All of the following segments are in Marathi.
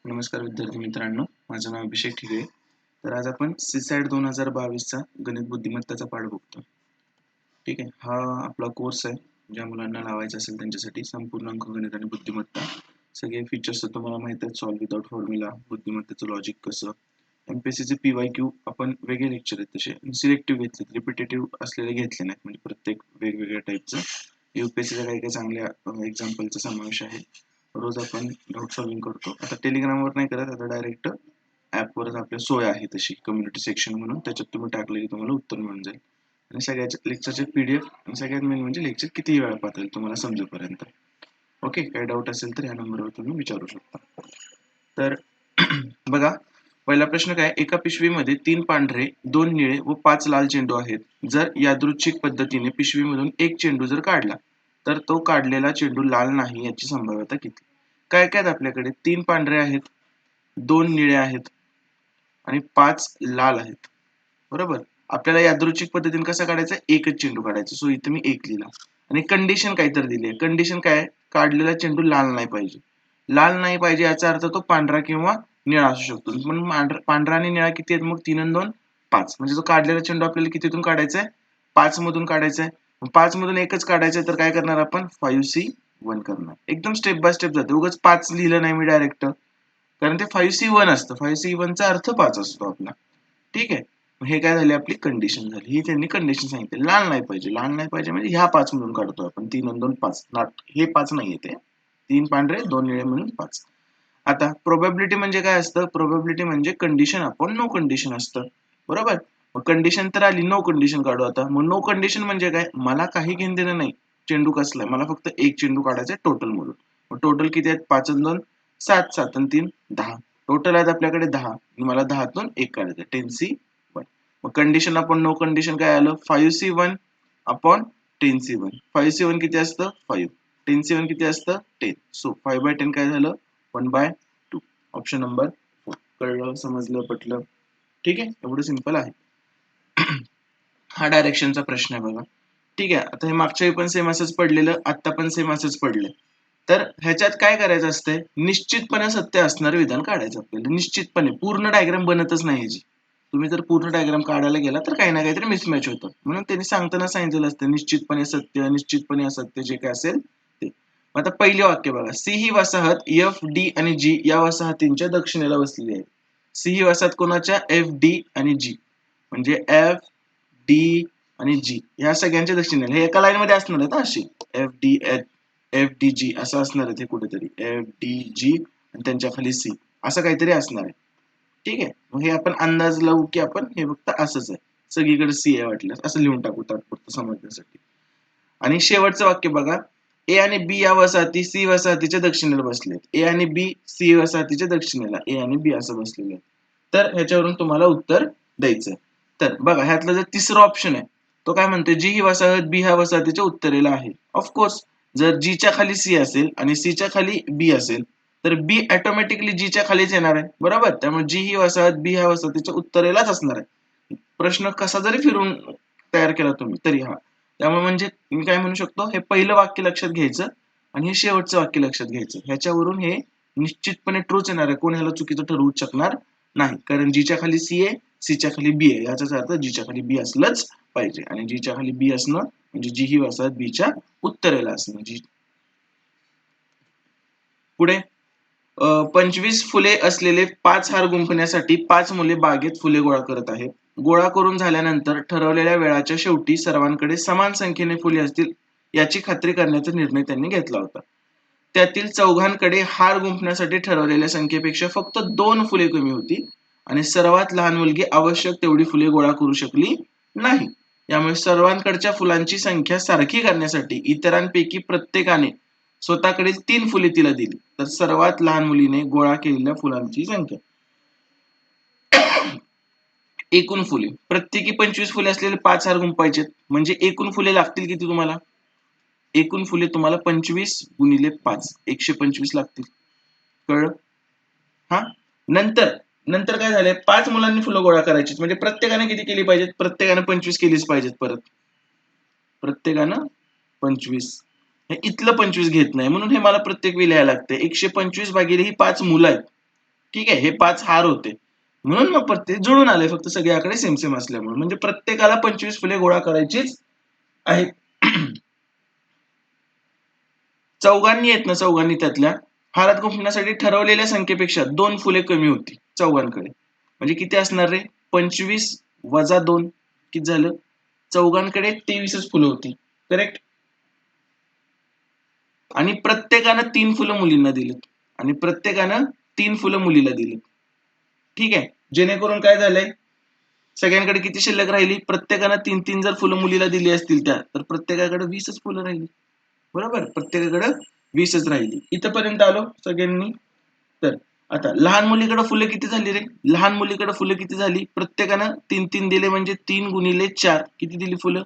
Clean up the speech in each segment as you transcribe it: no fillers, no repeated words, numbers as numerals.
नमस्कार विद्यार्थी मित्रांनो, माझं नाव अभिषेक ठिगळे. तर आज आपण सीसॅट 2022चा गणित बुद्धिमत्ताचा पाठ बघतो. ठीक आहे, हा आपला कोर्स आहे. ज्या मुलांना लावायचा असेल त्यांच्यासाठी संपूर्ण अंकगणित आणि बुद्धिमत्ता सगळे फीचर्स तुम्हाला माहित आहेत. सॉल्व्ह विदाउट फॉर्म्युला, बुद्धिमत्तेचं लॉजिक कसं, एमपीएससीचे PYQ आपण वेगळे लेक्चर आहेत तसे सिलेक्टिव्ह घेतले, रिपिटेटिव्ह असलेले घेतले नाहीत. म्हणजे प्रत्येक वेगवेगळ्या टाईपचं UPSCच्या काही काही चांगल्या एक्झाम्पलचा समावेश आहे. रोज आपण डाऊट सॉल्विंग करतो. आता टेलिग्रामवर नाही करत, आता डायरेक्ट ॲपवरच आपल्या सोय आहे तशी कम्युनिटी सेक्शन म्हणून, त्याच्यात तुम्ही टाकले की तुम्हाला उत्तर मिळून जाईल. आणि सगळ्याच्या लेक्चरचे PDF आणि सगळ्यात मेन म्हणजे लेक्चर किती वेळा पाहता तुम्हाला समजेपर्यंत. ओके, काही डाऊट असेल तर या नंबरवर तुम्ही विचारू शकता. तर बघा, पहिला प्रश्न काय, एका पिशवीमध्ये 3 पांढरे, 2 निळे व 5 लाल चेंडू आहेत. जर यादृच्छिक पद्धतीने पिशवीमधून एक चेंडू जर काढला तर तो काढलेला चेंडू लाल नाही याची संभाव्यता किती? काय काय आपल्याकडे 3 पांढरे आहेत, 2 निळे आहेत आणि 5 लाल आहेत. बरोबर, आपल्याला यादृच्छिक पद्धतीने कसं काढायचं, एकच चेंडू काढायचा. सो इथे मी एक लिहिला आणि कंडिशन काहीतरी दिली आहे. कंडिशन काय, काढलेला चेंडू लाल नाही पाहिजे. लाल नाही पाहिजे याचा अर्थ तो पांढरा किंवा निळा असू शकतो. पण पांढरा आणि निळा किती आहेत मग, 3 आणि 2 5. म्हणजे तो काढलेला चेंडू आपल्याला कितीतून काढायचा आहे, 5 मधून काढायचा आहे. 5 मधून एकच काढायचं तर काय करणार आपण, 5C1 करणार. एकदम स्टेप बाय स्टेप जाते. उगाच 5 लिहिलं नाही मी डायरेक्ट, कारण ते 5C1 असतं. 5C1 चा अर्थ 5 असतो आपला. ठीक आहे, हे काय झाले, आपली कंडिशन झाली. ही त्यांनी कंडिशन सांगितली. लाल नाही पाहिजे. लाल नाही पाहिजे म्हणजे ह्या 5 मधून काढतो आपण. 3 आणि 2 5. हे 5 नाही येते. 3 पांढरे 2 निळे म्हणून 5. आता प्रोबॅबिलिटी म्हणजे काय असतं, प्रोबॅबिलिटी म्हणजे कंडिशन अपॉन नो कंडिशन असतं. बरोबर, मग कंडिशन तर आली, नो कंडिशन काढू आता. मग नो कंडिशन म्हणजे काय, मला काही घेणं देणं नाही चेंडू कसला आहे, मला फक्त एक चेंडू काढायचा आहे टोटल मधून. मग टोटल किती आहेत, 5 आणि 2 7, 7 आणि 3 10. टोटल आहेत आपल्याकडे 10. मला 10तून एक काढायचं, 10C1. मग कंडिशन अपॉन नो कंडिशन काय आलं, 5C1 अपॉन 10C1. 5C1 किती असतं, 5. 10C1 किती असतं, 10. सो 5/10 काय झालं, 1/2. Option number 4. कळलं, समजलं, पटलं? ठीक आहे, एवढं सिंपल आहे. हा डायरेक्शनचा प्रश्न आहे बघा. ठीक आहे, आता हे मागच्या पण सेम असंच पडलेलं, आता पण सेम असंच पडलं. तर ह्याच्यात काय करायचं असतंय, निश्चितपणे सत्य असणारं विधान काढायचं आपल्याला. निश्चितपणे, पूर्ण डायग्राम बनतच नाही ह्याची. तुम्ही जर पूर्ण डायग्राम काढायला गेला तर काही ना काहीतरी मिसमॅच होतं. म्हणून त्यांनी सांगताना सांगितलेलं असतं निश्चितपणे सत्य, निश्चितपणे असत्य, जे काय असेल ते. आता पहिले वाक्य बघा, सी ही वसाहत FD आणि G या वसाहतींच्या दक्षिणेला बसलेली आहे. सी ही वसाहत कोणाच्या, FD आणि G. म्हणजे FD आणि G ह्या सगळ्यांच्या दक्षिणेला, हे एका लाईन मध्ये असणार आहेत अशी, FDG असं असणार आहे ते कुठेतरी, FDG आणि त्यांच्या खाली C असं काहीतरी असणार आहे. ठीक आहे, मग हे आपण अंदाज लावू की आपण हे फक्त असंच आहे, सगळीकडे C आहे वाटलं असं लिहून टाकू तात्पुरतं समजण्यासाठी. आणि शेवटचं वाक्य बघा, A आणि B या वसाहती C वसाहतीच्या दक्षिणेला बसलेत. A आणि B C वसाहतीच्या दक्षिणेला, A आणि B असं बसलेले. तर ह्याच्यावरून तुम्हाला उत्तर द्यायचं. तर बघा, ह्यातलं जर तिसरं ऑप्शन आहे तो काय म्हणतोय, जी ही वसाहत B ह्या वसाहतीच्या उत्तरेला आहे. ऑफकोर्स, जर G च्या खाली C असेल आणि C च्या खाली B असेल तर B ऑटोमॅटिकली G च्या खालीच येणार आहे. बरोबर, त्यामुळे जी ही वसाहत B ह्या वसाहतीच्या उत्तरेलाच असणार आहे. प्रश्न कसा जरी फिरून तयार केला तुम्ही तरी. हा, त्यामुळे म्हणजे मी काय म्हणू शकतो, हे पहिलं वाक्य लक्षात घ्यायचं आणि हे शेवटचं वाक्य लक्षात घ्यायचं. ह्याच्यावरून हे निश्चितपणे ट्रूच येणार आहे. कोण ह्याला चुकीचं ठरवूच शकणार नाही, कारण G च्या खाली C आहे, C च्या खाली B आहे, याचाच अर्थ G च्या खाली B असलंच पाहिजे. आणि G च्या खाली B असणं म्हणजे जी ही वसाहत B च्या उत्तरेला असणं. पुढे 25 फुले असलेले 5 हार गुंफण्यासाठी 5 मुले बागेत फुले गोळा करत आहेत. गोळा करून झाल्यानंतर ठरवलेल्या वेळाच्या शेवटी सर्वांकडे समान संख्येने फुले असतील याची खात्री करण्याचा निर्णय त्यांनी घेतला होता. त्यातील चौघांकडे हार गुंफण्यासाठी ठरवलेल्या संख्येपेक्षा फक्त 2 फुले कमी होती आणि सर्वात लहान मुलगी आवश्यक तेवढी फुले गोळा करू शकली नाही. यामुळे सर्वांकडच्या फुलांची संख्या सारखी करण्यासाठी इतरांपैकी प्रत्येकाने स्वतःकडील 3 फुले तिला दिली. तर सर्वात लहान मुलीने गोळा केलेल्या फुलांची संख्या, एकूण फुले, प्रत्येकी 25 फुले असलेले 5 हार गुंपायचे, म्हणजे एकूण फुले लागतील किती तुम्हाला, एकूण फुले तुम्हाला 25 गुणिले 5 125 लागतील. कळलं? हा, नंतर नंतर काय झालंय, 5 मुलांनी फुलं गोळा करायची, म्हणजे प्रत्येकाने किती केली पाहिजेत, प्रत्येकाने 25 केलीच पाहिजेत. परत प्रत्येकानं 25, हे इथलं 25 घेत नाही म्हणून हे मला प्रत्येक वेळी लिहायला लागते. 125 भागिले ही 5 मुलं आहेत, ठीक आहे, हे 5 हार होते. म्हणून मग प्रत्येक जुळून आले फक्त सगळे आकडे सेम सेम असल्यामुळे. म्हणजे प्रत्येकाला 25 फुले गोळा करायचीच आहेत. चौघांनी आहेत ना, चौघांनी त्यातल्या हारात गुंफण्यासाठी ठरवलेल्या संख्येपेक्षा 2 फुले कमी होती चौघांकडे. म्हणजे किती असणार रे? 25 वजा 2 किती झालं? चौघांकडे 23च फुलं होती. करेक्ट? आणि प्रत्येकानं 3 फुलं मुलींना दिलेत आणि प्रत्येकानं 3 फुलं मुलीला दिलेत. ठीक आहे, जेणेकरून काय झालंय, सगळ्यांकडे किती शिल्लक राहिली? प्रत्येकानं 3-3 जर फुलं मुलीला दिली असतील त्या, तर प्रत्येकाकडे 20च फुलं राहिली. बरोबर, प्रत्येकाकडे 20च राहिली. इथपर्यंत आलो सगळ्यांनी. तर आता लहान मुलीकडे फुलं किती झाली रे? लहान मुलीकडे फुलं किती झाली? प्रत्येकानं 3-3 दिले म्हणजे 3 गुणिले 4 किती दिली फुलं?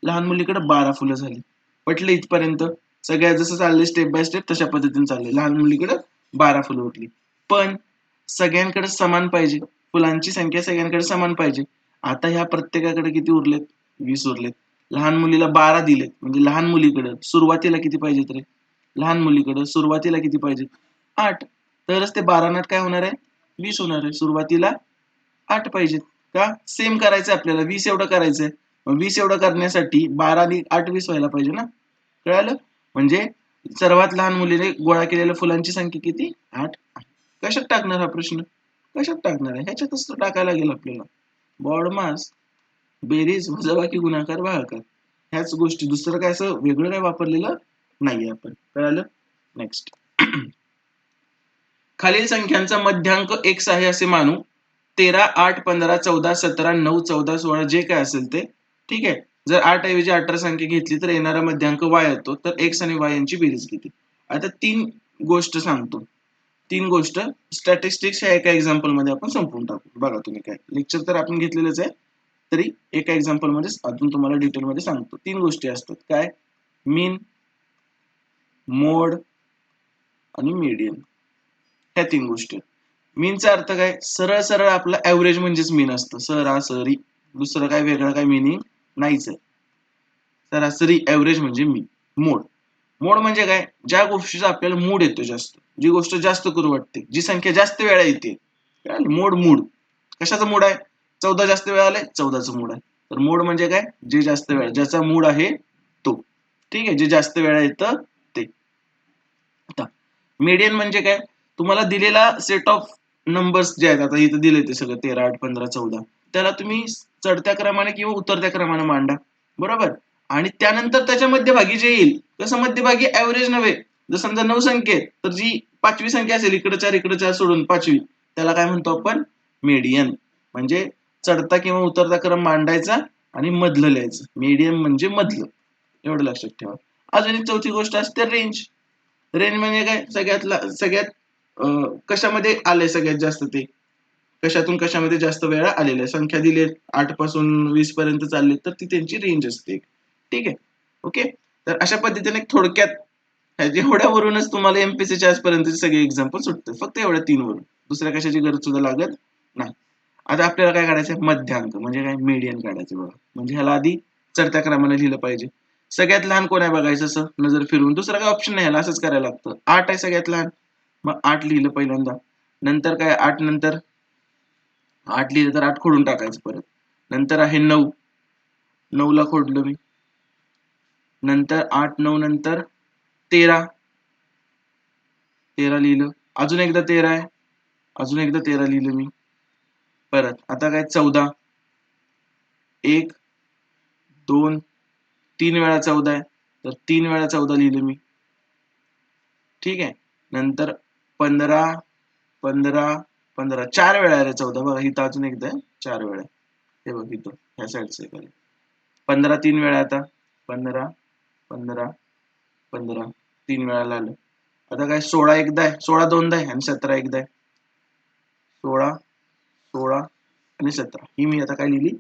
लहान मुलीकडे 12 फुलं झाली. पटलं इथपर्यंत? सगळ्या जसं चाललंय स्टेप बाय स्टेप तशा पद्धतीने चाललंय. लहान मुलीकडे 12 फुलं उरली. पण सगळ्यांकडे समान पाहिजे, फुलांची संख्या सगळ्यांकडे समान पाहिजे. आता ह्या प्रत्येकाकडे किती उरलेत? 20 उरलेत. लहान मुलीला 12 दिलेत म्हणजे लहान मुलीकडे सुरुवातीला किती पाहिजेत रे? लहान मुलीकडे सुरुवातीला किती पाहिजेत? 8. तरच ते 12 नात काय होणार आहे? 20 होणार आहे. सुरुवातीला 8 पाहिजेत. का? सेम करायचंय आपल्याला, 20 एवढं करायचंय. मग 20 एवढं करण्यासाठी 12 आणि 8 20 व्हायला पाहिजे ना. कळालं? म्हणजे सर्वात लहान मुलीने गोळा केलेल्या फुलांची संख्या किती? 8. कशात टाकणार हा प्रश्न? कशात टाकणार आहे? ह्याच्यातच तो टाकायला लागेल आपल्याला. बॉडमास, बेरीज, वजाबाकी, गुणाकार, भागाकार. ह्याच गोष्टी, दुसरं काय असं वेगळं काय वापरलेलं नाहीये आपण. कळालं? नेक्स्ट. खालील संख्यांचा मध्यांक x आहे असे मानू. 13, 8, 15, 14, 17, 9, 14, 16 जे काय असेल ते. ठीक आहे. जर 8 ऐवजी 18 संख्या घेतली तर येणारा मध्यांक y येतो. तर x आणि y यांची बेरीज किती? आता 3 गोष्ट सांगतो. 3 गोष्ट स्टॅटिस्टिक्स ह्या एका एक्झाम्पल मध्ये आपण संपवून टाकू. बघा तुम्ही काय, लेक्चर तर आपण घेतलेलंच आहे, तरी एका एक्झाम्पल मध्ये अजून तुम्हाला डिटेल मध्ये सांगतो. 3 गोष्टी असतात. काय? मीन, मोड आणि मीडियन. ह्या 3 गोष्टी. मीनचा अर्थ काय? सरळ सरळ आपलं ऍव्हरेज म्हणजेच मीन असतं. सरासरी, दुसरं काय वेगळं काय मिनिंग नाहीच आहे. सरासरी ऍव्हरेज म्हणजे मीन. मोड, मोड म्हणजे काय? ज्या गोष्टीचा आपल्याला मूड येतो जास्त, जी गोष्ट जास्त करू वाटते, जी संख्या जास्त वेळा येते. मोड, मूड. कशाचा मूड आहे? 14 जास्त वेळा आलाय, 14चा मूड आहे. तर मोड म्हणजे काय? जे जास्त वेळा, ज्याचा मूड आहे तो. ठीक आहे, जे जास्त वेळा येतं ते. आता मीडियन म्हणजे काय? तुम्हाला दिलेला सेट ऑफ नंबर्स जे आहेत, आता इथं दिले ते सगळं 13, 8, 15, 14, त्याला तुम्ही चढत्या क्रमाने किंवा उतरत्या क्रमाने मांडा. बरोबर? आणि त्यानंतर त्याच्या मध्यभागी जे येईल, तसं मध्यभागी ऍव्हरेज नव्हे. जर समजा 9 संख्या आहेत, तर जी 5वी संख्या असेल, इकडे 4 सोडून 5वी, त्याला काय म्हणतो आपण? मीडियन. म्हणजे चढता किंवा उतरता क्रम मांडायचा आणि मधलं लिहायचं. मीडियन म्हणजे मधलं. एवढं लक्षात ठेवा. अजून एक चौथी गोष्ट असते रेंज. रेंज म्हणजे काय? सगळ्यात कशामध्ये आलंय सगळ्यात जास्त ते, कशातून कशामध्ये जास्त वेळा आलेलं आहे. संख्या दिली 8 पासून 20 पर्यंत चालली तर ती त्यांची रेंज असते. ठीक आहे, ओके. तर अशा पद्धतीने थोडक्यात एवढ्यावरूनच तुम्हाला एमपीएससीच्या आजपर्यंतचे सगळे एक्झाम्पल सुटतात. फक्त एवढ्या 3 वरून, दुसऱ्या कशाची गरज सुद्धा लागत नाही. आता आपल्याला काय काढायचं? मध्यांक म्हणजे काय? मीडियन काढायचं. बघा, म्हणजे ह्याला आधी चढत्या क्रमाने लिहिलं पाहिजे. सगळ्यात लहान कोण आहे बघायचं, असं नजर फिरवून. दुसरा काय ऑप्शन नाही, ह्याला असंच करायला लागतं. 8 आहे सगळ्यात लहान, मग 8 लिहिलं पहिल्यांदा. नंतर काय? 8 नंतर 8 लिहिलं तर 8 खोडून टाकायचं परत. नंतर आहे 9, 9 ला खोडलं मी. नंतर 8, 9 नंतर 13, 13 लिहिलं. अजून एकदा 13 आहे, अजून एकदा 13 लिहिलं मी. परत आता काय? 14, 1, 2, 3 वेळा 14 आहे, तर 3 वेळा 14 लिहिलं मी. ठीक आहे. नंतर 15, 15, 15 4 वेळा रे 14. बघा इथं अजून एकदा 4 वेळा. हे बघ इथं ह्या साईडचं आहे. 15 3 वेळा. आता 15, 15, 15 3 वेळा आलं. आता काय? 16 एकदा आहे, 16 दोनदा आहे आणि 17 एकदा आहे. 16, 16 आणि 17 ही मी आता काय लिहिली?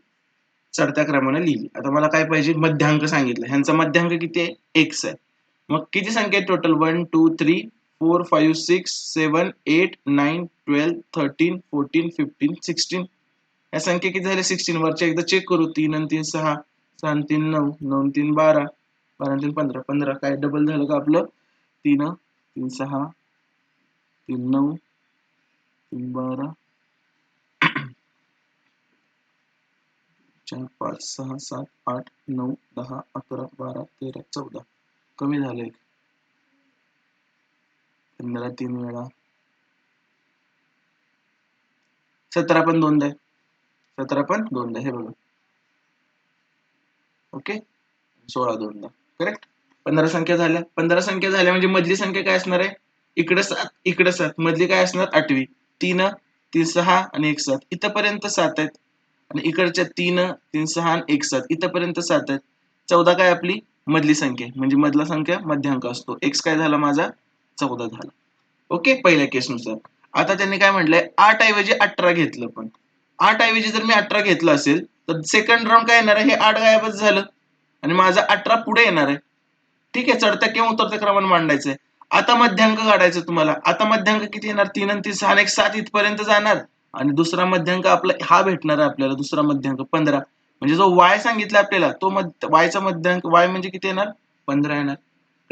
चढत्या क्रमाने लिहिली. आता मला काय पाहिजे? मध्यांक सांगितलं. ह्यांचा मध्यांक किती आहे? x आहे. मग किती संख्या आहेत टोटल? 1 2 3 4 5 6 7 8 9 12 13 14 15 16. या संख्या किती झाल्या? 16. वरच्या एकदा चेक करू. 3 आणि 3 6, 6 आणि 3 9, 9 आणि 3 12, 12 आणि 3 15, 15 काय डबल झालं का आपलं? 3 3 6 3 9 12 4 5 6 7 8 9 10 11 12 13 14 कमी झाले 15 3 वेळा 17 पण दोनदा आहे 17 पण दोनदा हे बघा ओके 16 दोनदा करेक्ट 15 संख्या झाल्या 15 संख्या झाल्या म्हणजे मधली संख्या काय असणार आहे इकडे 7 इकडे 7 मधली काय असणार 8वी 3 3 6 आणि 1 7 इथपर्यंत 7 आहेत आणि इकडच्या 3 3 6 आणि 1 7 इथपर्यंत 7 आहेत 14 काय आपली मधली संख्या म्हणजे मधला संख्या मध्यांक असतो x काय झाला माझा 14 झाला ओके पहिल्या केसनुसार आता त्यांनी काय म्हटलंय 8 ऐवजी 18 घेतलं पण 8 ऐवजी जर मी 18 घेतलं असेल तर सेकंड राऊंड काय येणार आहे हे 8 गायबच झालं आणि माझा 18 पुढे येणार आहे ठीक आहे चढत्या किंवा उतरत्या क्रमाने मांडायचंय आता मध्यांक काढायचं तुम्हाला आता मध्यांक किती येणार 3 आणि 3 6 आणि 1 7 इथपर्यंत जाणार आणि दुसरा मध्यांक आपला हा भेटणार आहे आपल्याला दुसरा मध्यांक 15 म्हणजे जो y सांगितला आपल्याला तो y चा मध्यांक y म्हणजे किती येणार 15 येणार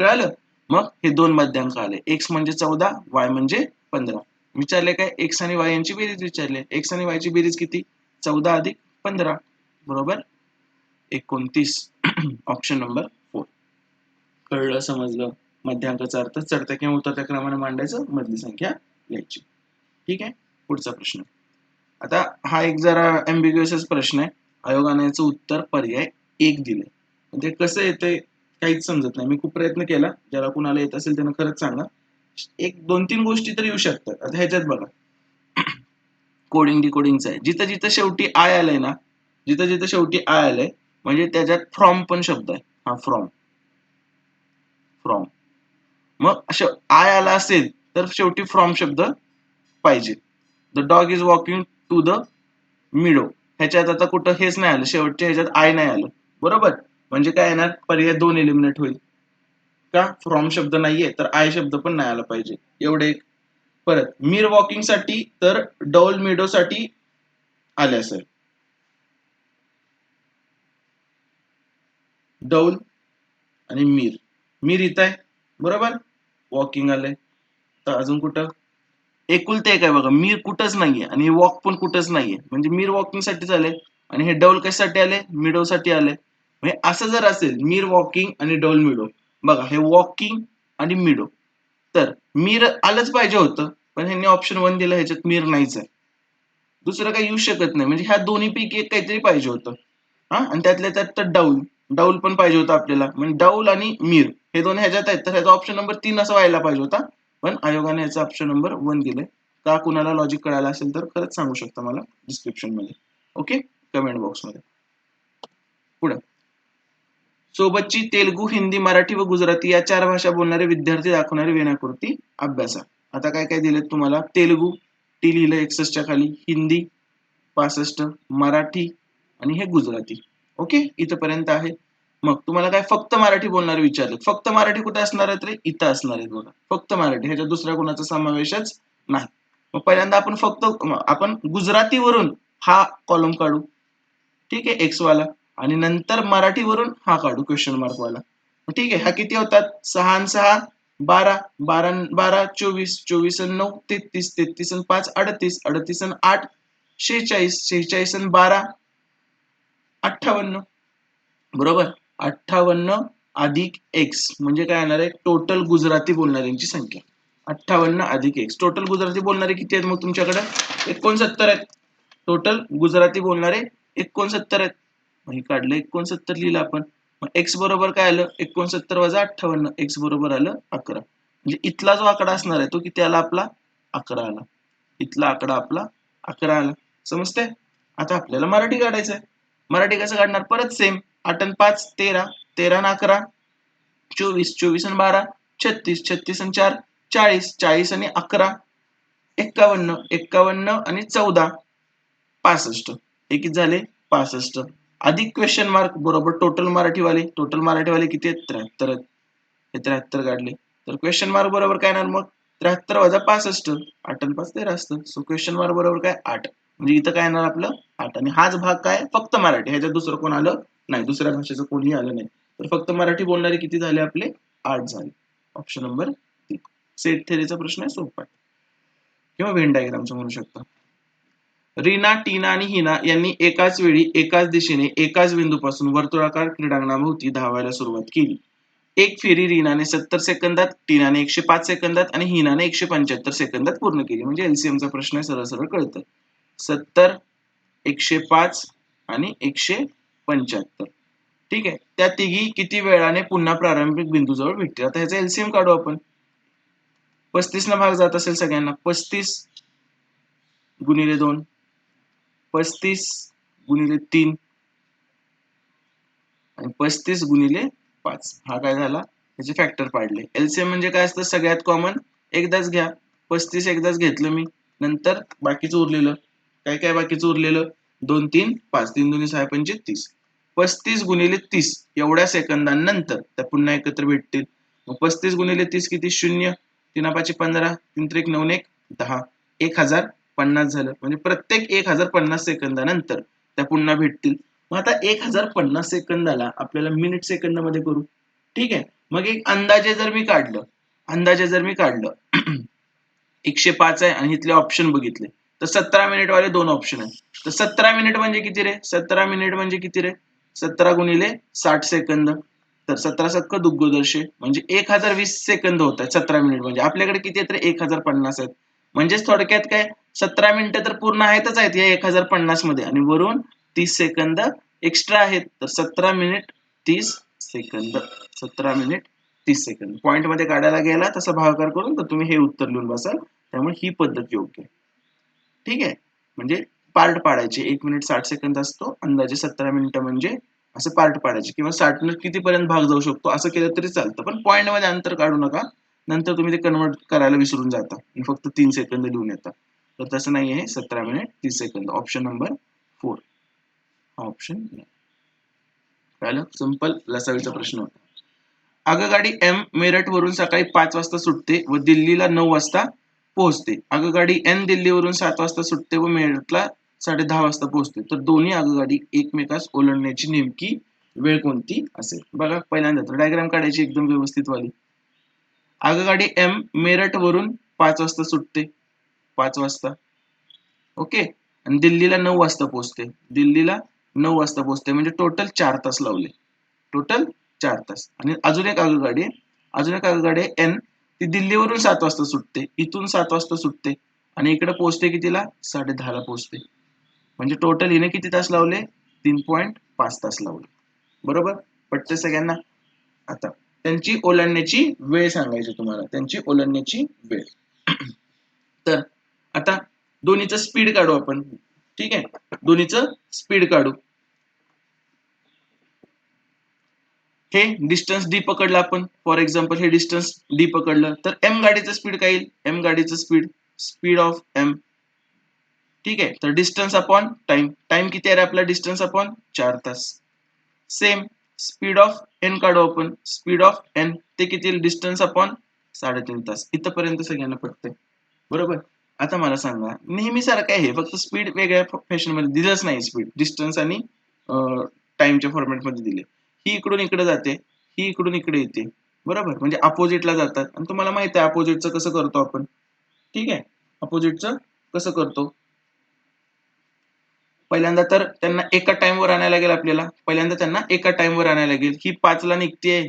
कळालं मग हे दोन मध्यांक आले x म्हणजे 14 y म्हणजे 15 विचारले काय x आणि y यांची बेरीज विचारले x आणि y ची बेरीज किती 14 अधिक 15 बरोबर 29 ऑप्शन नंबर 4 कळलं समजलं मध्यांकाचा अर्थ चढत्या किंवा उतरत्या क्रमाने मांडायचं मधली संख्या घ्यायची ठीक आहे पुढचा प्रश्न आता हा एक जरा एम्बिग्युअस प्रश्न आहे आयोगाने याचं उत्तर पर्याय 1 दिले म्हणजे कसं येते काहीच समजत नाही मी खूप प्रयत्न केला ज्याला कुणाला येत असेल त्यानं खरंच सांगा एक 2-3 गोष्टी तर येऊ शकतात आता ह्याच्यात बघा कोडिंग डिकोडिंगचं आहे जिथं जिथं शेवटी आय आलंय ना जिथं जिथं शेवटी आय आलंय म्हणजे त्याच्यात फ्रॉम पण शब्द आहे हा फ्रॉम फ्रॉम मग असं आय आला असेल तर शेवटी फ्रॉम शब्द पाहिजे the dog is walking to the meadow ह्याच्यात आता कुठं हेच नाही आलं शेवटच्या ह्याच्यात आय नाही आलं बरोबर म्हणजे काय येणार पर्याय 2 एलिमिनेट होईल का फ्रॉम शब्द नाहीये तर आय शब्द पण नाही आला पाहिजे एवढे परत मीर वॉकिंग साठी तर डॉल मिडो साठी आले असेल डौल आणि मीर इथं आहे बरोबर वॉकिंग आलंय तर अजून कुठं एकुलते एक आहे बघा मीर कुठंच नाहीये आणि वॉक पण कुठंच नाहीये म्हणजे मीर वॉकिंग साठी आले आणि हे डौल कशासाठी आले मिडो साठी आले म्हणजे असं जर असेल मीर वॉकिंग आणि डौल मिडो बघा हे वॉकिंग आणि मिडो तर मीर आलंच पाहिजे होतं पण ह्यांनी ऑप्शन 1 दिलं ह्याच्यात मीर नाहीच आहे दुसरं काही येऊ शकत नाही म्हणजे ह्या दोन्ही पैकी एक काहीतरी पाहिजे होतं हा आणि त्यातल्या त्यात तर डाऊल पण पाहिजे होता आपल्याला म्हणजे डाऊल आणि मीर हे दोन ह्याच्यात आहेत तर ह्याचा ऑप्शन नंबर 3 असा व्हायला पाहिजे होता पण आयोगाने याचा ऑप्शन नंबर 1 दिले का कुणाला लॉजिक कळायला असेल तर खरंच सांगू शकता मला डिस्क्रिप्शन मध्ये ओके कमेंट बॉक्स मध्ये पुढे सोबतची तेलुगू हिंदी मराठी व गुजराती या 4 भाषा बोलणारे विद्यार्थी दाखवणारी विनाकृती अभ्यासा आता काय काय दिलेत तुम्हाला तेलुगू टी लिहिलं 61 च्या खाली हिंदी 65 मराठी आणि हे गुजराती ओके इथपर्यंत आहे मग तुम्हाला काय फक्त मराठी बोलणारे विचारले फक्त मराठी कुठे असणार आहेत रे इथं असणार आहेत बघा फक्त मराठी ह्याच्यात दुसऱ्या कोणाचा समावेशच नाही मग पहिल्यांदा आपण गुजरातीवरून हा कॉलम काढू ठीक आहे एक्स वाला आणि नंतर मराठीवरून हा काढू क्वेश्चन मार्क वाला ठीक आहे हा किती होतात 6 आणि 6 12 12 12 24 24 आणि 9 33 33 आणि 5 38 38 आणि 8 46 46 आणि 12 58 बरोबर 58 अधिक एक्स म्हणजे काय येणार आहे टोटल गुजराती बोलणाऱ्यांची संख्या 58 अधिक एक्स टोटल गुजराती बोलणारे किती आहेत मग तुमच्याकडे 69 आहेत टोटल गुजराती बोलणारे 69 आहेत मग हे काढलं 69 लिहिलं आपण मग एक्स बरोबर काय आलं 69 वजा 58 एक्स बरोबर आलं 11 म्हणजे इथला जो आकडा असणार आहे तो किती आला आपला 11 आला इथला आकडा आपला 11 आला समजते आता आपल्याला मराठी काढायचं आहे मराठी कसं काढणार परत सेम 8 आणि 5 13 13 आणि 11 24 24 आणि 12 36 36 आणि 4 40 40 आणि 11 51 51 आणि 14 65 हे किती झाले 65 अधिक क्वेश्चन मार्क बरोबर टोटल मराठीवाले किती आहेत 73 आहेत हे 73 काढले तर क्वेश्चन मार्क बरोबर काय येणार मग 73 वजा 65 8 आणि 5 13 असतं सो क्वेश्चन मार्क बरोबर काय 8 म्हणजे इथं काय येणार आपलं 8 आणि हाच भाग काय फक्त मराठी ह्याच्यात दुसरं कोण आलं नाही दुसऱ्या भाषेचं कोणीही आलं नाही तर फक्त मराठी बोलणारे किती झाले आपले 8 झाले ऑप्शन नंबर 3 सेट थेरीचा प्रश्न आहे सोपा आहे किंवा व्हेन डायग्रामचं म्हणू शकता. रीना, टीना आणि हिना यांनी एकाच वेळी एकाच दिशेने एकाच बिंदूपासून वर्तुळाकार क्रीडांगणाभोवती धावायला सुरुवात केली. एक फेरी रीनाने 70 सेकंदात, टीनाने 105 सेकंदात आणि हिनाने 175 सेकंदात पूर्ण केली. म्हणजे एलसीएमचा प्रश्न आहे, सरळ सरळ कळतं. 70, 105 आणि 175. ठीक आहे. त्या तिघी किती वेळाने पुन्हा प्रारंभिक बिंदूजवळ भेटतील. आता ह्याचा एलसीएम काढू आपण. 35 ना भाग जात असेल सगळ्यांना. 35 गुणिले 2, 35 गुणिले 3 आणि 35 गुणिले 5. हा काय झाला, त्याचे फॅक्टर पाडले. एलसीएम म्हणजे काय असतं, सगळ्यात कॉमन एकदाच घ्या. 35 एकदाच घेतलं मी, नंतर बाकीचं उरलेलं काय काय बाकीचं उरलेलं 2 3 5, 3 दुनी 6 पंचे 30. 35 गुणिले 30 एवढ्या सेकंदांनंतर त्या पुन्हा एकत्र भेटतील. मग 35 गुणिले 30 किती, 0, 3 5 15, 3 3 9 1 10, 1050 झालं. म्हणजे प्रत्येक 1050 सेकंदानंतर त्या पुन्हा भेटतील. मग आता 1050 सेकंदाला आपल्याला मिनिट सेकंदामध्ये करू. ठीक आहे. मग एक अंदाजे जर मी काढलं 105 आहे आणि इथले ऑप्शन बघितले तर 17 मिनिट वाले 2 ऑप्शन आहेत. तर 17 मिनिट म्हणजे किती रे, 17 मिनिट म्हणजे किती रे, 17 गुणिले 60 सेकंद. तर 17 सक्क दुग्गोदर्शे म्हणजे 1020 सेकंद होत आहेत 17 मिनिट. म्हणजे आपल्याकडे किती आहेत रे, 1050 आहेत. म्हणजेच थोडक्यात काय, 17 मिनिटं तर पूर्ण आहेतच या 1050 मध्ये आणि वरून 30 सेकंद एक्स्ट्रा आहेत. तर 17 minute 30 second, 17 minute 30 second. Point मध्ये काढायला गेला तसा भागाकार करून तर तुम्ही हे उत्तर लिहून बसाल. त्यामुळे ही पद्धत योग्य आहे. ठीक आहे. म्हणजे पार्ट पाडायचे. 1 मिनिट 60 सेकंद असतो, अंदाजे 17 मिनिटं म्हणजे असं पार्ट पाडायचे. किंवा 60 न कितीपर्यंत भाग जाऊ शकतो असं केलं तरी चालतं. पण पॉईंट मध्ये अंतर काढू नका, नंतर तुम्ही ते कन्वर्ट करायला विसरून जाता आणि फक्त 3 सेकंद लिहून येतात. तर तसं नाही आहे. 17 मिनिट 30 सेकंद, ऑप्शन नंबर 4 हा ऑप्शन. कळलं, सिंपल लसावीचा प्रश्न होता. आगगाडी एम मेरठ वरून सकाळी 5 वाजता सुटते व दिल्लीला 9 वाजता पोहोचते. आगगाडी एन दिल्लीवरून 7 वाजता सुटते व मेरठला 10:30 वाजता पोहोचते. तर दोन्ही आगगाडी एकमेकास ओलांडण्याची नेमकी वेळ कोणती असेल. बघा पहिल्यांदा डायग्राम काढायची एकदम व्यवस्थित वाली. आगगाडी एम मेरठ वरून 5 वाजता सुटते, 5 वाजता. ओके. आणि दिल्लीला 9 वाजता पोहोचते. दिल्लीला 9 वाजता पोहोचते म्हणजे टोटल 4 तास लावले. टोटल 4 तास. आणि अजून एक आगगाडी आहे एन, ती दिल्लीवरून 7 वाजता सुटते, इथून 7 वाजता सुटते आणि इकडे पोहोचते कितीला, 10:30 ला पोहोचते. म्हणजे टोटल हिने किती तास लावले, 3.5 तास लावले. बरोबर, पटते सगळ्यांना. आता त्यांची ओलांडण्याची वेळ सांगायची तुम्हाला, त्यांची ओलांडण्याची वेळ. तर आता दोन्हीचं स्पीड काढू आपण. ठीक आहे, दोन्हीचं स्पीड काढू. हे डिस्टन्स डी पकडलं आपण, फॉर एक्झाम्पल हे डिस्टन्स डी पकडलं तर एम गाडीचं स्पीड काय येईल, एम गाडीचं स्पीड ऑफ एम. ठीक आहे. तर डिस्टन्स अपॉन टाइम किती आहे रे आपला, डिस्टन्स अपॉन 4 तास. सेम स्पीड ऑफ एन काढू आपण, स्पीड ऑफ एन ते किती येईल, डिस्टन्स अपॉन 3.5 तास. इथपर्यंत सगळ्यांना पटतंय. बरोबर. आता मला सांगा, नेहमी सारखं आहे, फक्त स्पीड वेगळ्या फॅशन मध्ये दिलंच नाही. स्पीड डिस्टन्स आणि टाइमच्या फॉर्मॅट मध्ये दिले. ही इकडून इकडे जाते, ही इकडून इकडे येते. बरोबर, म्हणजे अपोजिटला जातात. आणि तुम्हाला माहित आहे अपोजिटचं कसं करतो आपण. ठीक आहे, अपोजिटचं कसं करतो. पहिल्यांदा तर त्यांना एका टाइमवर आणायला लागेल आपल्याला. पहिल्यांदा त्यांना एका टाइमवर आणायला लागेल. ही 5 ला निघतेय,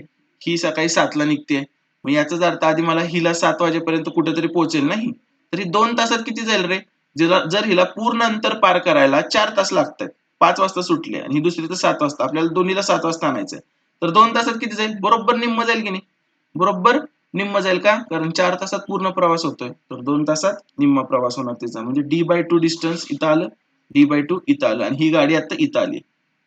ही सकाळी 7 ला निघतेय. मग याचाच अर्थ आधी मला हिला 7 वाजेपर्यंत कुठेतरी पोहोचेल नाही. तरी 2 तासात किती जाईल रे, जर हिला पूर्ण अंतर पार करायला 4 तास लागतात. 5 वाजता सुटले आणि ही दुसरी तर 7 वाजता, आपल्याला दोन्हीला 7 वाजता आणायचंय. तर 2 तासात किती जाईल, बरोबर निम्म जाईल की नाही, बरोबर निम्म जाईल का, कारण 4 तासात पूर्ण प्रवास होतोय. तर 2 तासात निम्मा प्रवास होणार त्याचा. म्हणजे D/2 डिस्टन्स इथं आलं, D/2 इथं आलं. आणि ही गाडी आता इथं आली,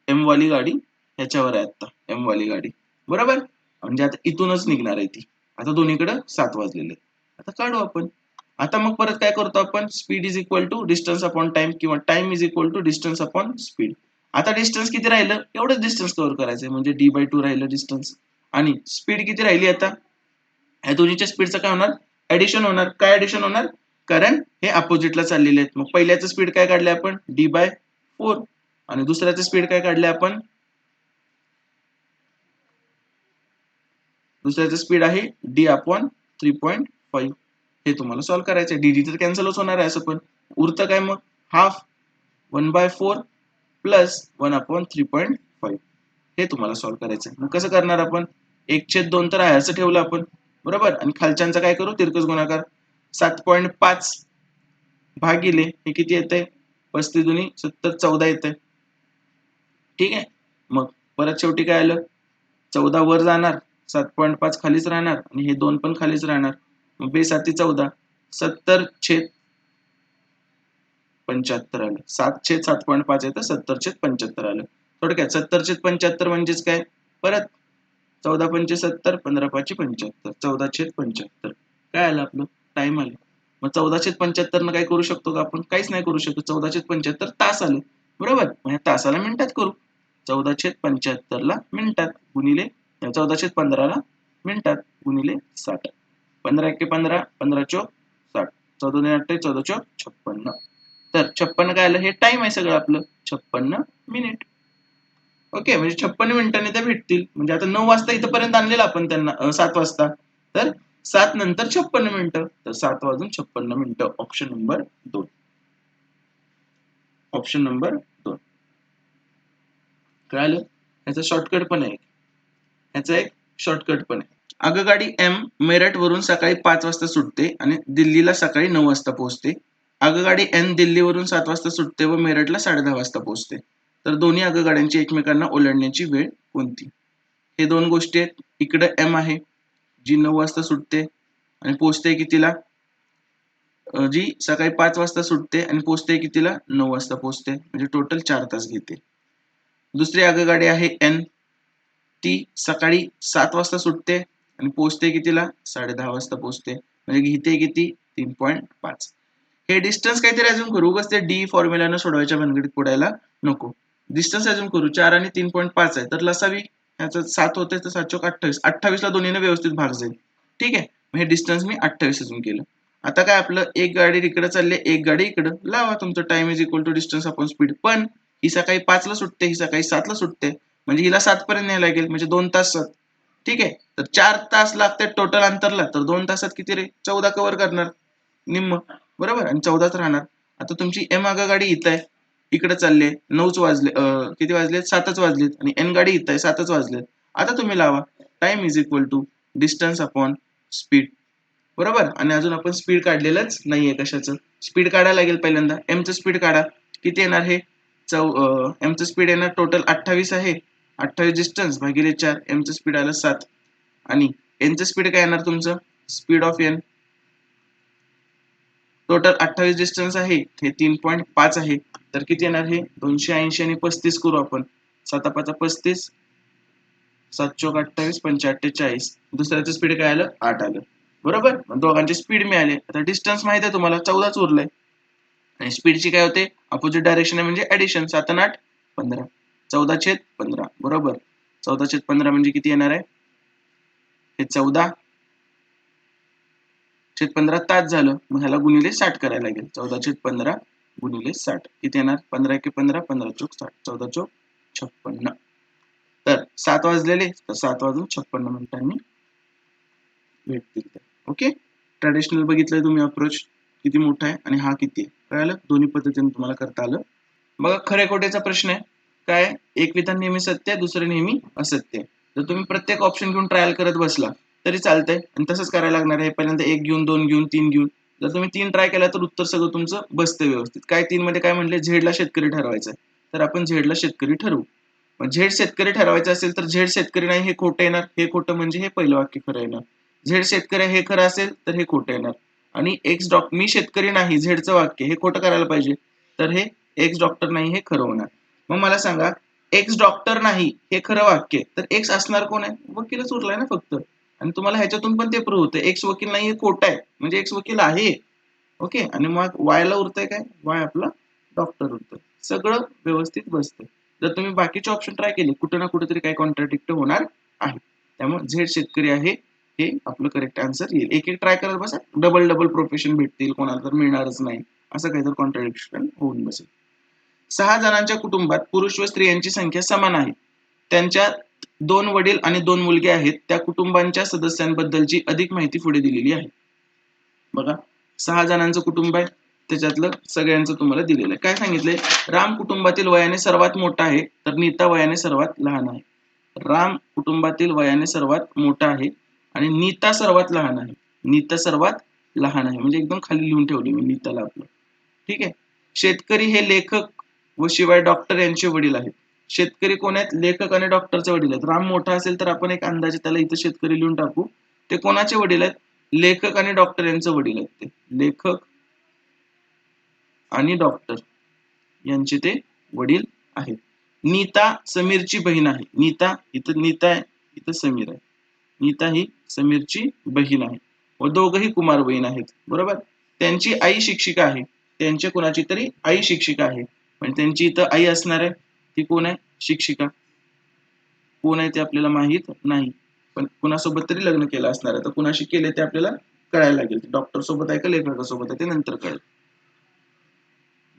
एम वाली गाडी ह्याच्यावर आहे आता, एम वाली गाडी. बरोबर, म्हणजे आता इथूनच निघणार आहे ती. आता दोन्हीकडे 7 वाजलेले. आता काढू आपण. आता मग परत काय करतो आपण, speed is equal to distance upon time किंवा time is equal to distance upon speed. आता डिस्टन्स किती राहिलं, एवढंच डिस्टन्स कव्हर करायचंय. म्हणजे D/2 राहिलं डिस्टन्स. आणि स्पीड किती राहिली, आता या दोन्हीच्या स्पीडचं काय होणार, ऍडिशन होणार. काय ऍडिशन होणार, कारण हे अपोजिटला चाललेले आहेत. मग पहिल्याचं स्पीड काय काढले आपण, D/4. आणि दुसऱ्याचं स्पीड काय काढले आपण, दुसऱ्याचं स्पीड आहे D/3.5. हे तुम्हाला सॉल्व्ह करायचं आहे. डी तर कॅन्सलच होणार आहे असं, पण उरतं काय मग हाफ 1/4 प्लस 1/3.5 हे तुम्हाला सॉल्व्ह करायचं आहे. मग कसं करणार आपण, 1/2 तर आहे असं ठेवलं आपण बरोबर, आणि खालच्यांचा काय करू तिरकस गुणाकार 7.5 भागिले हे किती येतंय 35 दुनी 70 14 येतंय. ठीक आहे, मग परत शेवटी काय आलं 14 वर जाणार 7.5 खालीच राहणार आणि हे 2 पण खालीच राहणार. मग 2×7 = 14 70/75 आलं. 7/7.5 येतं 70/75 आलं. थोडक्यात 70/75 म्हणजेच काय, परत 14×5 = 70 15×5 = 75 14/75 काय आलं आपलं टाइम आलं. मग 14/75 न काय करू शकतो का आपण, काहीच नाही करू शकतो. 14/75 तास आले बरोबर. मग ह्या तासाला मिनिटात करू, 14/75 ला मिनिटात गुणिले 14/15 ला मिनिटात गुणिले 60. 15×1 = 15 15×4 = 60 14×2 = 28 14×4 = 56. तर 56 काय आलं, हे टाइम आहे सगळं आपलं 56 मिनिट. ओके, म्हणजे 56 मिनिटांनी ते भेटतील. म्हणजे आता 9 वाजता इथपर्यंत आणलेलं आपण त्यांना 7 वाजता, तर 7 नंतर 56 मिनिटं, तर 7 वाजून 56 मिनिटं. Option number 2. ऑप्शन नंबर 2 कळालं. ह्याचा शॉर्टकट पण आहे, ह्याचा एक शॉर्टकट पण आहे. आगगाडी एम मेरठ वरून सकाळी 5 वाजता सुटते आणि दिल्लीला सकाळी 9 वाजता पोहोचते. आगगाडी एन दिल्लीवरून 7 वाजता सुटते व मेरठला 10:30 वाजता पोहोचते. तर दोन्ही आगगाड्यांची एकमेकांना ओलांडण्याची वेळ कोणती. हे दोन गोष्टी आहेत. इकडे एम आहे जी 9 वाजता सुटते आणि पोहोचते कितीला, जी सकाळी 5 वाजता सुटते आणि पोहोचते कितीला 9 वाजता पोहोचते, म्हणजे टोटल 4 तास घेते. दुसरी आगगाडी आहे एन, ती सकाळी 7 वाजता सुटते आणि पोहोचते कितीला 10:30 वाजता पोहोचते, म्हणजे घेते किती 3.5. हे डिस्टन्स काहीतरी अजून करू, उगाच ते डी फॉर्म्युलानं सोडवायच्या भानगडीत पडायला नको. डिस्टन्स अजून करू, 4 आणि 3.5 आहे तर लसावी ह्याचं 7 होते तर 7 × 28 28 ला दोन्हीने व्यवस्थित भाग जाईल. ठीक आहे, हे डिस्टन्स मी 28 अजून केलं. आता काय आपलं, एक गाडी इकडे चालली एक गाडी इकडं, लावा तुमचं टाइम = डिस्टन्स अपॉन स्पीड. पण ही सकाळी 5 ला सुटते ही सकाळी 7 ला सुटते, म्हणजे हिला 7 पर्यंत न्यायला लागेल, म्हणजे 2 तास 7. ठीक आहे, तर 4 तास लागते टोटल अंतरला, तर 2 तासात किती रे 14 कव्हर करणार निम्म बरोबर, आणि 14च राहणार. आता तुमची एम आगगाडी इथं आहे इकडे चालले 9च वाजले, किती वाजले 7च वाजलेत, आणि एन गाडी इथं आहे 7च वाजलेत. आता तुम्ही लावा टाइम = डिस्टन्स अपॉन स्पीड बरोबर. आणि अजून आपण स्पीड काढलेलंच नाहीये कशाचं, स्पीड काढायला लागेल. पहिल्यांदा एमचं स्पीड काढा, किती येणार हे एमचं स्पीड येणार टोटल 28 आहे, 28 डिस्टन्स भागिले 4, एमचं स्पीड आलं 7, आणि एनचं स्पीड काय येणार तुमचं, speed of and total 28 distance आहे हे 3.5 आहे, तर किती येणार हे 280 आणि 35 करू आपण, 7×5 = 35, 7×4 = 28, 5×8 = 40. दुसऱ्याचं स्पीड काय आलं 8 आलं बरोबर. दोघांचे स्पीड मिळाले. आता डिस्टन्स माहिती आहे तुम्हाला 14च उरलंय, आणि स्पीडची काय होते अपोजिट डायरेक्शन आहे म्हणजे ऍडिशन, 7 आणि 8 15, 14/15 बरोबर. 14/15 म्हणजे किती येणार आहे, हे 14/15 तास झालं. मग ह्याला गुणिले 60 करायला लागेल, 14/15 गुणिले 60 किती येणार, 15×1 = 15 15×4 = 60 14×4 = 56. तर 7 वाजलेले तर 7 वाजून 56 मिनिटांनी भेटतील. ओके, ट्रॅडिशनल बघितलंय तुम्ही अप्रोच किती मोठा आहे आणि हा किती आहे, कळालं. दोन्ही पद्धतीने तुम्हाला करता आलं. बघा खरे खोटेचा प्रश्न आहे काय, एक विधान नेहमी सत्य आहे दुसरे नेहमी असत्य आहे. जर तुम्ही प्रत्येक ऑप्शन घेऊन ट्रायल करत बसला तरी चालतंय, आणि तसंच करायला लागणार आहे. पहिल्यांदा 1 घेऊन 2 घेऊन 3 घेऊन, जर तुम्ही 3 ट्राय केला तर उत्तर सगळं तुमचं बसतं व्यवस्थित. काय 3 मध्ये काय म्हटले, झेडला शेतकरी ठरवायचं आहे, तर आपण झेडला शेतकरी ठरवू. मग झेड शेतकरी ठरवायचं असेल तर झेड शेतकरी नाही हे खोटं येणार, हे खोटं म्हणजे हे पहिलं वाक्य खरं येणार. झेड शेतकरी हे खरं असेल तर हे खोटं येणार, आणि मी शेतकरी नाही झेडचं वाक्य हे खोटं करायला पाहिजे, तर हे एक्स डॉक्टर नाही हे खरं होणार. मग मला सांगा एक्स डॉक्टर नाही हे खरं वाक्य, तर एक्स असणार कोण आहे, वकीलच उरलाय ना फक्त. आणि तुम्हाला ह्याच्यातून पण ते प्रूव्ह होतं एक्स वकील नाही हे खोटं आहे, म्हणजे एक्स वकील आहे. ओके, आणि मग वायला उरतंय काय, वाय आपला डॉक्टर उरतोय. सगळं व्यवस्थित बसतंय. जर तुम्ही बाकीचे ऑप्शन ट्राय केले कुठे ना कुठेतरी काही कॉन्ट्राडिक्ट होणार आहे. त्यामुळे झेड शेतकरी आहे हे आपलं करेक्ट आन्सर येईल. एक एक ट्राय करत बसा, डबल डबल प्रोफेशन भेटतील, कोणाला तर मिळणारच नाही, असं काहीतरी कॉन्ट्राडिक्शन होऊन बसेल. 6 जणांच्या कुटुंबात पुरुष व स्त्रियांची संख्या समान आहे. त्यांच्यात 2 वडील आणि 2 मुलगे आहेत. त्या कुटुंबांच्या सदस्यांबद्दलची अधिक माहिती पुढे दिलेली आहे. बघा 6 जणांचं कुटुंब आहे, त्याच्यातलं सगळ्यांचं तुम्हाला दिलेलं आहे. काय सांगितलंय? राम कुटुंबातील वयाने सर्वात मोठा आहे, तर नीता वयाने सर्वात लहान आहे. राम कुटुंबातील वयाने सर्वात मोठा आहे आणि नीता सर्वात लहान आहे. नीता सर्वात लहान आहे म्हणजे एकदम खाली लिहून ठेवले मी नीताला आपलं. ठीक आहे. शेतकरी हे लेखक व शिवाय डॉक्टर यांचे वडील आहेत. शेतकरी कोण आहेत? लेखक आणि डॉक्टरचे वडील आहेत. राम मोठा असेल तर आपण एक अंदाजे त्याला इथं शेतकरी लिहून टाकू. ते कोणाचे वडील आहेत? लेखक आणि डॉक्टर यांचे वडील आहेत. ते लेखक आणि डॉक्टर यांचे ते वडील आहेत. नीता समीरची बहीण आहे. नीता इथं नीता आहे, इथं समीर आहे. नीता ही समीरची बहीण आहे व दोघही कुमार बहीण आहेत. बरोबर. त्यांची आई शिक्षिका आहे. त्यांच्या कुणाची तरी आई शिक्षिका आहे. म्हणजे त्यांची इथं आई असणार आहे. ती कोण आहे? शिक्षिका. कोण आहे ते आपल्याला माहित नाही, पण कुणासोबत तरी लग्न केलं असणार आहे. तर कुणाशी केले ते आपल्याला कळायला लागेल. डॉक्टर सोबत आहे का लेखकासोबत आहे ते नंतर कळेल.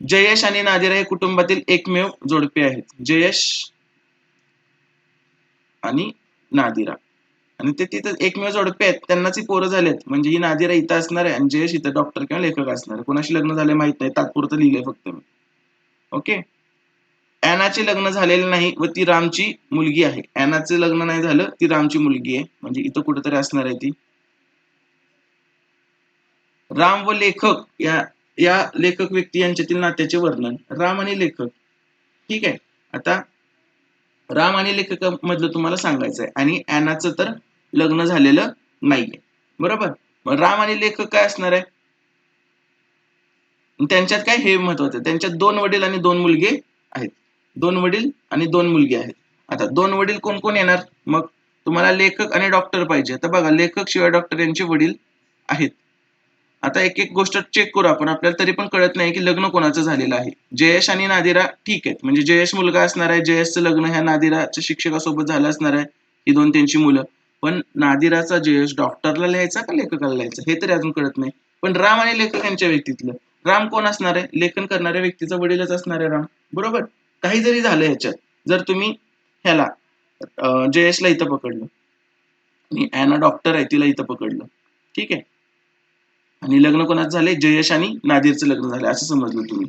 जयेश आणि नादिरा हे कुटुंबातील एकमेव जोडपे आहेत. जयेश आणि नादिरा आणि ते तिथं एकमेव जोडपे आहेत, त्यांनाच पोरं झालेत. म्हणजे ही नादिरा इथं असणार आहे आणि जयेश इथं डॉक्टर किंवा लेखक असणार आहे. कोणाशी लग्न झाले माहित नाही, तात्पुरतं लिहिलंय फक्त मी. ओके. ॲनाचे लग्न झालेले नाही व ती रामची मुलगी आहे. ॲनाचं लग्न नाही झालं, ती रामची मुलगी आहे. म्हणजे इथं कुठेतरी असणार आहे ती. राम व लेखक या या लेखक व्यक्ती यांच्यातील नात्याचे वर्णन. राम आणि लेखक. ठीक आहे. आता राम आणि लेखक मधलं तुम्हाला सांगायचं आहे आणि ॲनाचं तर लग्न झालेलं नाहीये. बरोबर. मग राम आणि लेखक काय असणार आहे? त्यांच्यात काय हे महत्वाचं आहे, त्यांच्यात 2 वडील आणि 2 मुलगे आहेत. 2 वडील आणि 2 मुलगे आहेत. आता 2 वडील कोण कोण येणार? मग तुम्हाला लेखक आणि डॉक्टर पाहिजे. तर बघा लेखक शिवाय डॉक्टर यांचे वडील आहेत. आता एक एक गोष्ट चेक करू आपण. आपल्याला तरी पण कळत नाही की लग्न कोणाचं झालेलं आहे. जयेश आणि नादिरा ठीक आहेत. म्हणजे जयेश मुलगा असणार आहे. जयेशचं लग्न ह्या नादिराच्या शिक्षकासोबत झालं असणार आहे. ही 2 त्यांची मुलं. पण नादिराचा जयेश डॉक्टरला लिहायचा का लेखकाला लिहायचा हे तरी अजून कळत नाही. पण राम आणि लेखक यांच्या व्यक्तीतलं राम कोण असणार आहे? लेखन करणाऱ्या व्यक्तीचा वडीलच असणार आहे राम. बरोबर. काही जरी झालं ह्याच्यात, जर तुम्ही ह्याला जयेशला इथं पकडलं आणि ॲना डॉक्टर आहे तिला इथं पकडलं. ठीक आहे. आणि लग्न कोणाचं झाले? जयेश आणि नादिरचं लग्न झालं असं समजलं तुम्ही.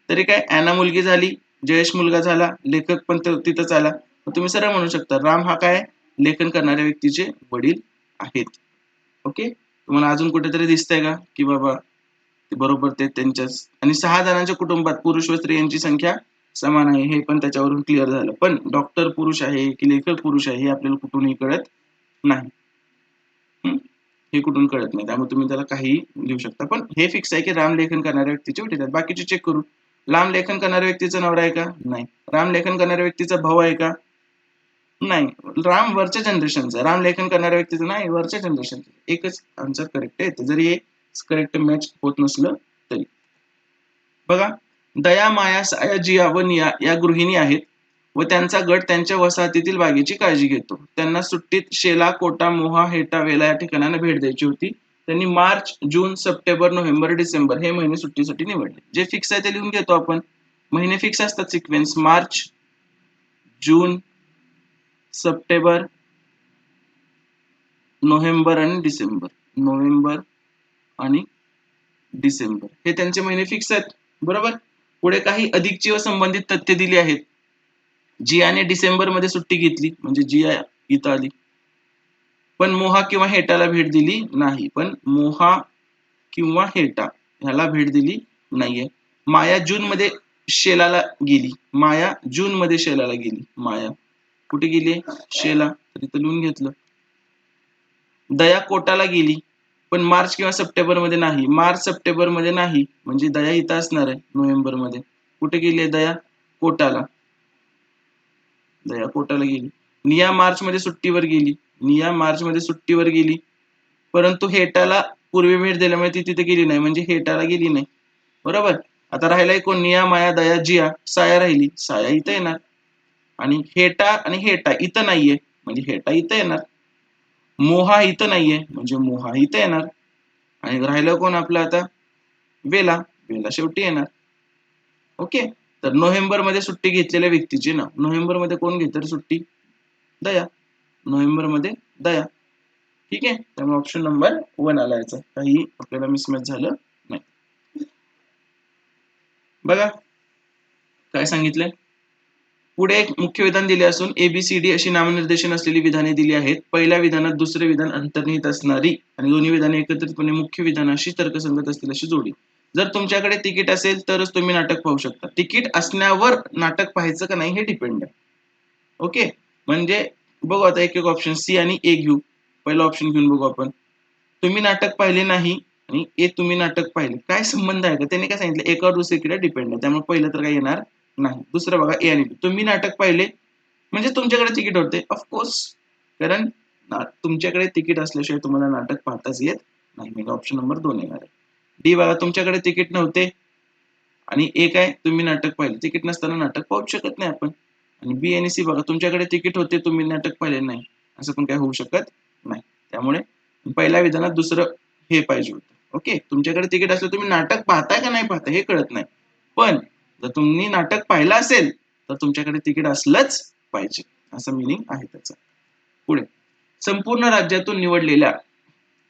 तरी काय ॲना मुलगी झाली, जयेश मुलगा झाला, लेखक पण तिथंच आला. मग तुम्ही सरळ म्हणू शकता राम हा काय? लेखन करणाऱ्या व्यक्तीचे वडील आहेत. ओके. तुम्हाला अजून कुठेतरी दिसतंय का की बाबा ते बरोबर ते त्यांच्याच आणि 6 जणांच्या कुटुंबात पुरुष व स्त्रियांची संख्या समान आहे हे पण त्याच्यावरून क्लिअर झालं. पण डॉक्टर पुरुष आहे की लेखक पुरुष आहे हे आपल्याला कुठूनही कळत नाही. हे कुठून कळत नाही. त्यामुळे तुम्ही त्याला काहीही लिहू शकता. पण हे फिक्स आहे की राम लेखन करणाऱ्या व्यक्तीचे वडील आहेत. बाकीचे चेक करू. राम लेखन करणाऱ्या व्यक्तीचा नवरा आहे का? नाही. राम लेखन करणाऱ्या व्यक्तीचा भाऊ आहे का? नाही. राम वरच्या जनरेशनचा. राम लेखन करणाऱ्या व्यक्तीचं नाही, वरच्या जनरेशनचा. एकच आन्सर करेक्ट आहे. जरी हे करेक्ट मॅच होत नसलं तरी. बघा दया, माया, साया, जिया व निया या गृहिणी आहेत व त्यांचा गट त्यांच्या वसाहतीतील बागेची काळजी घेतो. त्यांना सुट्टीत शेला, कोटा, मोहा, हेटा, वेला या ठिकाणांना भेट द्यायची होती. त्यांनी मार्च, जून, सप्टेंबर, नोव्हेंबर, डिसेंबर हे महिने सुट्टीसाठी निवडले. जे फिक्स आहे ते लिहून घेतो आपण. महिने फिक्स असतात सिक्वेन्स. मार्च, जून, सप्टेंबर, नोव्हेंबर आणि डिसेंबर. नोव्हेंबर आणि डिसेंबर हे त्यांचे महिने फिक्स आहेत. बरोबर. पुढे काही अधिकची व संबंधित तथ्य दिली आहेत. जियाने डिसेंबर मध्ये सुट्टी घेतली म्हणजे जिया इथं आली. पण मोहा किंवा हेटाला भेट दिली नाही. पण मोहा किंवा हेटा ह्याला भेट दिली नाहीये. माया जून मध्ये शेलाला गेली. माया जून मध्ये शेलाला गेली. माया कुठे गेली? शेला. तर इथं लिहून घेतलं. दया कोटाला गेली. पण मार्च किंवा सप्टेंबर मध्ये नाही. मार्च सप्टेंबर मध्ये नाही म्हणजे दया इथं असणार आहे नोव्हेंबर मध्ये. कुठे गेली आहे दया? कोटाला. दया कोटाला गेली. निया मार्च मध्ये सुट्टीवर गेली. निया मार्च मध्ये सुट्टीवर गेली. परंतु हेटाला पूर्वी भेट दिल्यामुळे ती तिथे गेली नाही म्हणजे हेटाला गेली नाही. बरोबर. आता राहिलाय कोण? निया, माया, दया, जिया. साया राहिली. साया इथं येणार आणि हेटा आणि हेटा इथं नाहीये म्हणजे हेटा इथं येणार. मोहा इथं नाहीये म्हणजे मोहा इथं येणार आणि राहिलं कोण आपलं आता? वेला. वेला शेवटी येणार. ओके. तर नोव्हेंबर मध्ये सुट्टी घेतलेल्या व्यक्तीचे नाव. नोव्हेंबर मध्ये कोण घेतं सुट्टी? दया. नोव्हेंबर मध्ये दया. ठीक आहे, त्यामुळे ऑप्शन नंबर 1 आला याचा, काही आपल्याला मिसमॅच झालं नाही. बघा काय सांगितलंय, पुढे एक मुख्य विधान दिले असून ABCD अशी नामनिर्देशन असलेली विधाने दिली आहेत. पहिल्या विधानात दुसरे विधान अंतर्निहित असणारी आणि दोन्ही विधाने एकत्रितपणे मुख्य विधानाशी तर्कसंगत असतील अशी जोडी. जर तुमच्याकडे तिकीट असेल तरच तुम्ही नाटक पाहू शकता. तिकीट असण्यावर नाटक पाहायचं का नाही हे डिपेंड आहे. ओके, म्हणजे बघू आता एक एक ऑप्शन सी आणि ए घेऊ. पहिला ऑप्शन घेऊन बघू आपण. तुम्ही नाटक पाहिले नाही आणि ए तुम्ही नाटक पाहिले, काय संबंध आहे का? त्याने काय सांगितलं, एकावर दुसरीकडे डिपेंड आहे, त्यामुळे पहिलं तर काय येणार नाही. दुसरं बघा ए आणि बी, तुम्ही नाटक पाहिले म्हणजे तुमच्याकडे तिकीट होते ऑफकोर्स, कारण तुमच्याकडे तिकीट असल्याशिवाय तुम्हाला नाटक पाहताच येत नाही, म्हणजे ऑप्शन नंबर 2 येणार आहे. डी बघा, तुमच्याकडे तिकीट नव्हते आणि ए काय, तुम्ही नाटक पाहिले, तिकीट नसताना नाटक पाहू शकत नाही आपण. आणि बी आणि सी बघा, तुमच्याकडे तिकीट होते तुम्ही नाटक पाहिले नाही, असं पण काय होऊ शकत नाही. त्यामुळे पहिल्या विधानात दुसरं हे पाहिजे होतं. ओके, तुमच्याकडे तिकीट असलं तुम्ही नाटक पाहताय का नाही पाहताय हे कळत नाही, पण जर तुम्ही नाटक पाहिलं असेल तर तुमच्याकडे तिकीट असलंच पाहिजे, असं मिनिंग आहे त्याचं. पुढे, संपूर्ण राज्यातून निवडलेल्या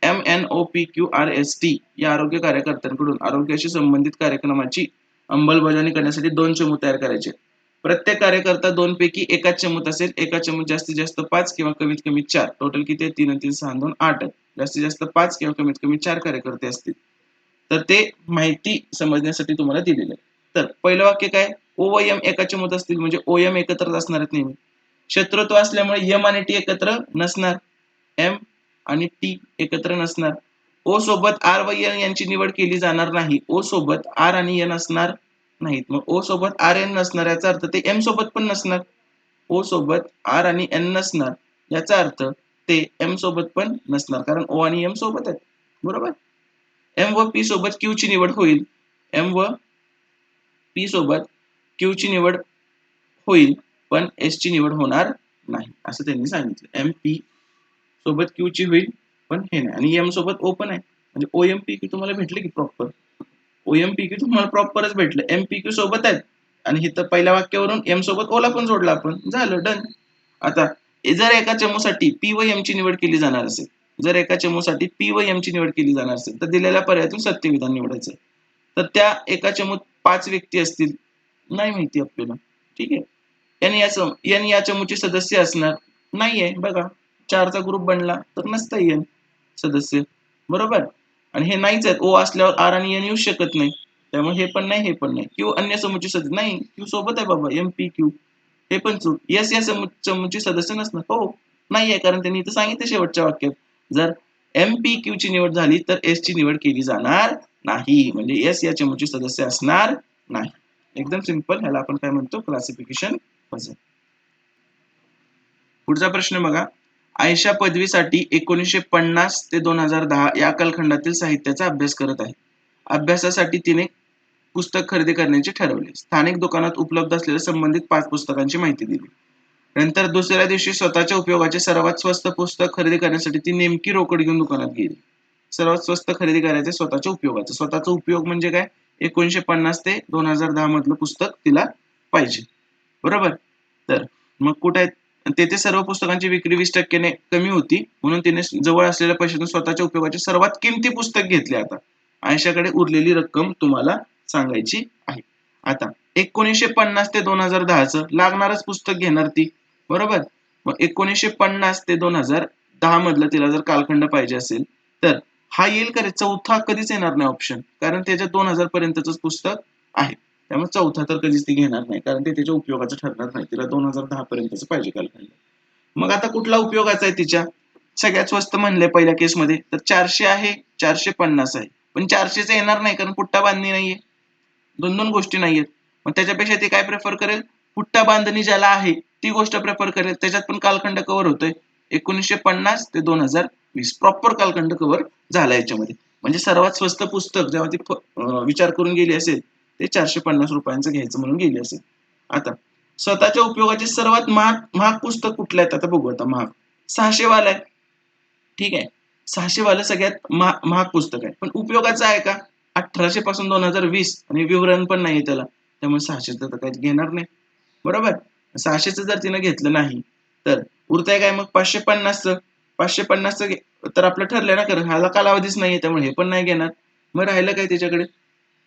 MNOPQRST या आरोग्य कार्यकर्त्यांकडून आरोग्याशी संबंधित कार्यक्रमाची अंमलबजावणी करण्यासाठी 2 चमू तयार करायचे. प्रत्येक कार्यकर्ता 2 पैकी एकाच चमूत असेल. एका चमूत जास्तीत जास्त 5 किंवा कमीत कमी 4. टोटल किती आहे? 3 आणि 3 6 2 8 आहे. जास्तीत जास्त 5 किंवा कमीत कमी 4 कार्यकर्ते असतील तर ते माहिती समजण्यासाठी तुम्हाला दिलेलं आहे. तर पहिलं वाक्य काय, ओ व एम एका चमूत असतील म्हणजे ओ एम एकत्रच असणार आहेत नेहमी. शत्रुत्व असल्यामुळे एम आणि टी एकत्र नसणार, एम आणि टी एकत्र नसणार. ओ सोबत आर व एन यांची निवड केली जाणार नाही. ओ सोबत आर आणि एन असणार नाहीत. मग ओ सोबत आर एन नसणार याचा अर्थ ते एम सोबत पण नसणार. ओ सोबत आर आणि एन नसणार याचा अर्थ ते एम सोबत पण नसणार, कारण ओ आणि एम सोबत आहेत. बरोबर. एम व पी सोबत क्यू ची निवड होईल. एम व पी सोबत क्यू ची निवड होईल, पण एस ची निवड होणार नाही, असं त्यांनी सांगितलं. एम पी सोबत क्यू ची होईल पण हे नाही, आणि एम सोबत ओ पण आहे, म्हणजे ओ एम पी क्यू तुम्हाला भेटले की proper. O M P Q तुम्हाला प्रॉपरच भेटलं. एम पी क्यू सोबत आहेत आणि इथं पहिल्या वाक्यावरून एम सोबत ओला पण जोडला आपण, झालं डन. आता जर एका चमूसाठी पी व एम ची निवड केली जाणार असेल, जर एका चमूसाठी पी व एम ची निवड केली जाणार असेल तर दिलेल्या पर्यायातून सत्य विधान निवडायचं. तर त्या एका चमूत 5 व्यक्ती असतील, नाही माहिती आपल्याला. ठीक आहे, एन या चमूचे सदस्य असणार नाहीये, बघा 4चा ग्रुप बनला तर नसता एन सदस्य. बरोबर. आणि हे नाहीच आहेत, ओ असल्यावर आर आणि एन येऊ शकत नाही, त्यामुळे हे पण नाही हे पण नाही. क्यू अन्य समूहचे सदस्य नाही, क्यू सोबत आहे बाबा, एम पी क्यू, हे पण चूक. एस या समूहचे सदस्य नसणार, हो नाहीये, कारण त्यांनी इथं सांगितलं शेवटच्या वाक्यात, जर एम पी क्यू ची निवड झाली तर एस ची निवड केली जाणार नाही, म्हणजे एस या चमूचे सदस्य असणार नाही. एकदम सिंपल, ह्याला आपण काय म्हणतो, क्लासिफिकेशन पझल. पुढचा प्रश्न बघा, आयशा पदवीसाठी 1950 ते 2010 या कालखंडातील साहित्याचा अभ्यास करत आहे. अभ्यासासाठी तिने पुस्तक खरेदी करण्याचे ठरवले. स्थानिक दुकानात उपलब्ध असलेल्या संबंधित 5 पुस्तकांची माहिती दिली. नंतर दुसऱ्या दिवशी स्वतःच्या उपयोगाचे सर्वात स्वस्त पुस्तक खरेदी करण्यासाठी ती नेमकी रोकड घेऊन दुकानात गेली. सर्वात स्वस्त खरेदी करायचे स्वतःच्या उपयोगाचं. स्वतःचा उपयोग म्हणजे काय, 1950 ते 2010 मधलं पुस्तक तिला पाहिजे. बरोबर. तर मग कुठे आहेत, तेथे सर्व पुस्तकांची विक्री 20% कमी होती, म्हणून तिने जवळ असलेल्या पैशातून स्वतःच्या उपयोगाचे सर्वात किमती पुस्तक घेतले. आता आयशाकडे उरलेली रक्कम तुम्हाला सांगायची आहे. आता 1950 ते 2010चं लागणारच पुस्तक घेणार ती. बरोबर. मग 1950 ते 2010 मधलं तिला जर कालखंड पाहिजे असेल तर हा येईल का रे, चौथा कधीच येणार नाही ऑप्शन, कारण त्याच्या 2000 पर्यंतच पुस्तक आहे. त्यामुळे चौथा तर कधीच ती घेणार नाही, कारण ते त्याच्या उपयोगाचं ठरणार नाही. तिला 2010 पर्यंतच पाहिजे कालखंड. मग आता कुठला उपयोगाचा आहे तिच्या, सगळ्यात स्वस्त म्हणले पहिल्या केसमध्ये तर 400 आहे, 450 आहे, पण 400च येणार नाही कारण पुट्टा बांधणी नाहीये, दोन दोन गोष्टी नाहीयेत. मग त्याच्यापेक्षा ती काय प्रेफर करेल, पुट्टा बांधणी ज्याला आहे ती गोष्ट प्रेफर करेल, त्याच्यात पण कालखंड कव्हर होतोय. 1950 ते 2020 प्रॉपर कालखंड कव्हर झाला याच्यामध्ये. म्हणजे सर्वात स्वस्त पुस्तक जेव्हा ती विचार करून गेली असेल ते 450 रुपयांचं घ्यायचं म्हणून गेली असेल. आता स्वतःच्या उपयोगाचे सर्वात महाग पुस्तक कुठलं आहे, आता बघू. आता महाग 600 वाला आहे. ठीक आहे, 600 वाला सगळ्यात महाग पुस्तक आहे, पण उपयोगाचं आहे का, 1800 पासून 2020 आणि विवरण पण नाही त्याला, त्यामुळे 600 तर काही घेणार नाही. बरोबर. 600चं जर तिनं घेतलं नाही तर उरतंय काय मग 550चं. 550चं तर आपलं ठरलंय ना, कारण ह्याला कालावधीच नाहीये त्यामुळे हे पण नाही घेणार. मग राहिलं काय त्याच्याकडे?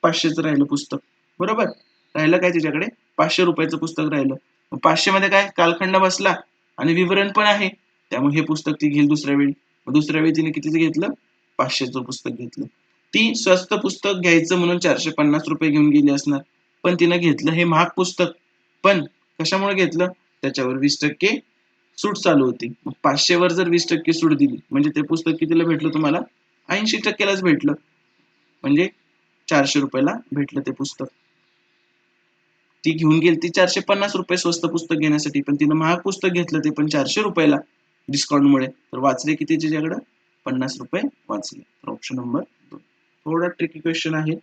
500चं राहिलं पुस्तक, बरोबर? राहिलं काय त्याच्याकडे? 500 रुपयाचं पुस्तक राहिलं. मग 500 मध्ये काय कालखंड बसला आणि विवरण पण आहे, त्यामुळे हे पुस्तक ती घेईल दुसऱ्या वेळी. मग दुसऱ्या वेळी तिने कितीचं घेतलं? 500चं पुस्तक घेतलं. ती स्वस्त पुस्तक घ्यायचं म्हणून 450 रुपये घेऊन गेली असणार, पण तिनं घेतलं हे महाग पुस्तक. पण कशामुळे घेतलं? त्याच्यावर 20% सूट चालू होती. मग 500 वर जर 20% सूट दिली म्हणजे ते पुस्तक कितीला भेटलं तुम्हाला? 80%लाच भेटलं. म्हणजे 400 रुपयाला भेटलं ते पुस्तक. ती घेऊन गेली ती 450 रुपये स्वस्त पुस्तक घेण्यासाठी, पण तिनं महाग पुस्तक घेतलं ते पण 400 रुपयाला डिस्काउंटमुळे. तर वाचले किती तिच्याकडं? 50 रुपये वाचले. तर ऑप्शन नंबर 2. थोडा ट्रिकी क्वेश्चन आहे.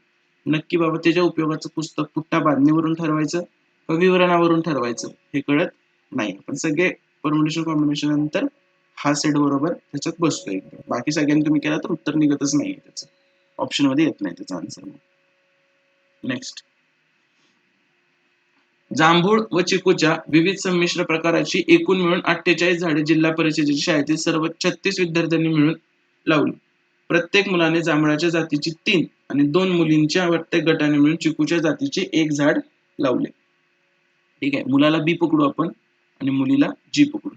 नक्की बाबा त्याच्या उपयोगाचं पुस्तक पुट्टा बांधणीवरून ठरवायचं का विवरणावरून ठरवायचं हे कळत नाही. पण सगळे परम्युटेशन कॉम्बिनेशन नंतर हा सेट बरोबर त्याच्यात बसतोय. बाकी सगळ्यांनी तुम्ही केला तर उत्तर निघतच नाही त्याचं. ऑप्शन मध्ये येत नाही त्याचा आन्सर. नेक्स्ट, जांभूळ व चिकूच्या विविध संमिश्र प्रकाराची एकूण मिळून 48 झाडे जिल्हा परिषदेच्या शाळेतील सर्व 36 विद्यार्थ्यांनी मिळून लावली. प्रत्येक मुलाने जांभळाच्या जातीची 3 आणि 2 मुलींच्या प्रत्येक गटाने मिळून चिकूच्या जातीचे 1 झाड लावले. ठीक आहे, मुलाला बी पकडू आपण आणि मुलीला जी पकडू.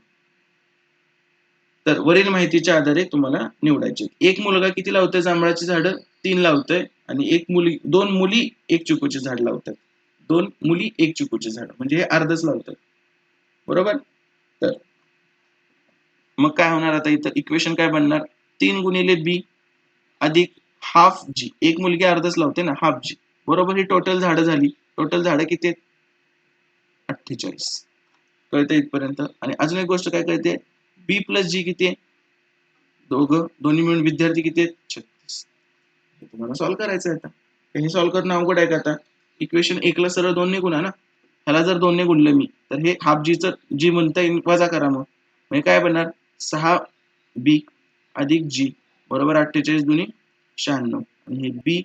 तर वरील माहितीच्या आधारे तुम्हाला निवडायचे. एक मुलगा किती लावतोय जांभळाची झाडं? 3 लावतोय आणि 2 मुली 1 चिकूचे झाड लावतात. 2 मुली 1 चिकूचे झाड, म्हणजे हे अर्धच लावतात, बरोबर? तर मग काय होणार आता इथं इक्वेशन काय बनणार? 3 गुणिले बी अधिक हाफ जी. एक मुलगी अर्धच लावते ना, हाफ जी, बरोबर? ही टोटल झाडं झाली. टोटल झाडं किती आहेत? 48. कळते इथपर्यंत? आणि अजून एक गोष्ट काय कळते? बी प्लस जी किती आहे? दोन्ही मिळून विद्यार्थी किती आहेत? 36. हे तुम्हाला सॉल्व्ह करायचं आहे आता. हे सॉल्व्ह करणं अवघड आहे का आता? इक्वेशन 1 ला सरळ 2 ने गुणा ना. ह्याला जर 2 ने गुणलं मी तर हे हाफ जीचं जी म्हणता येईल वजा करा. मग म्हणजे काय बनणार? 6 बी अधिक जी बरोबर 48 दुनी 96 आणि हे बी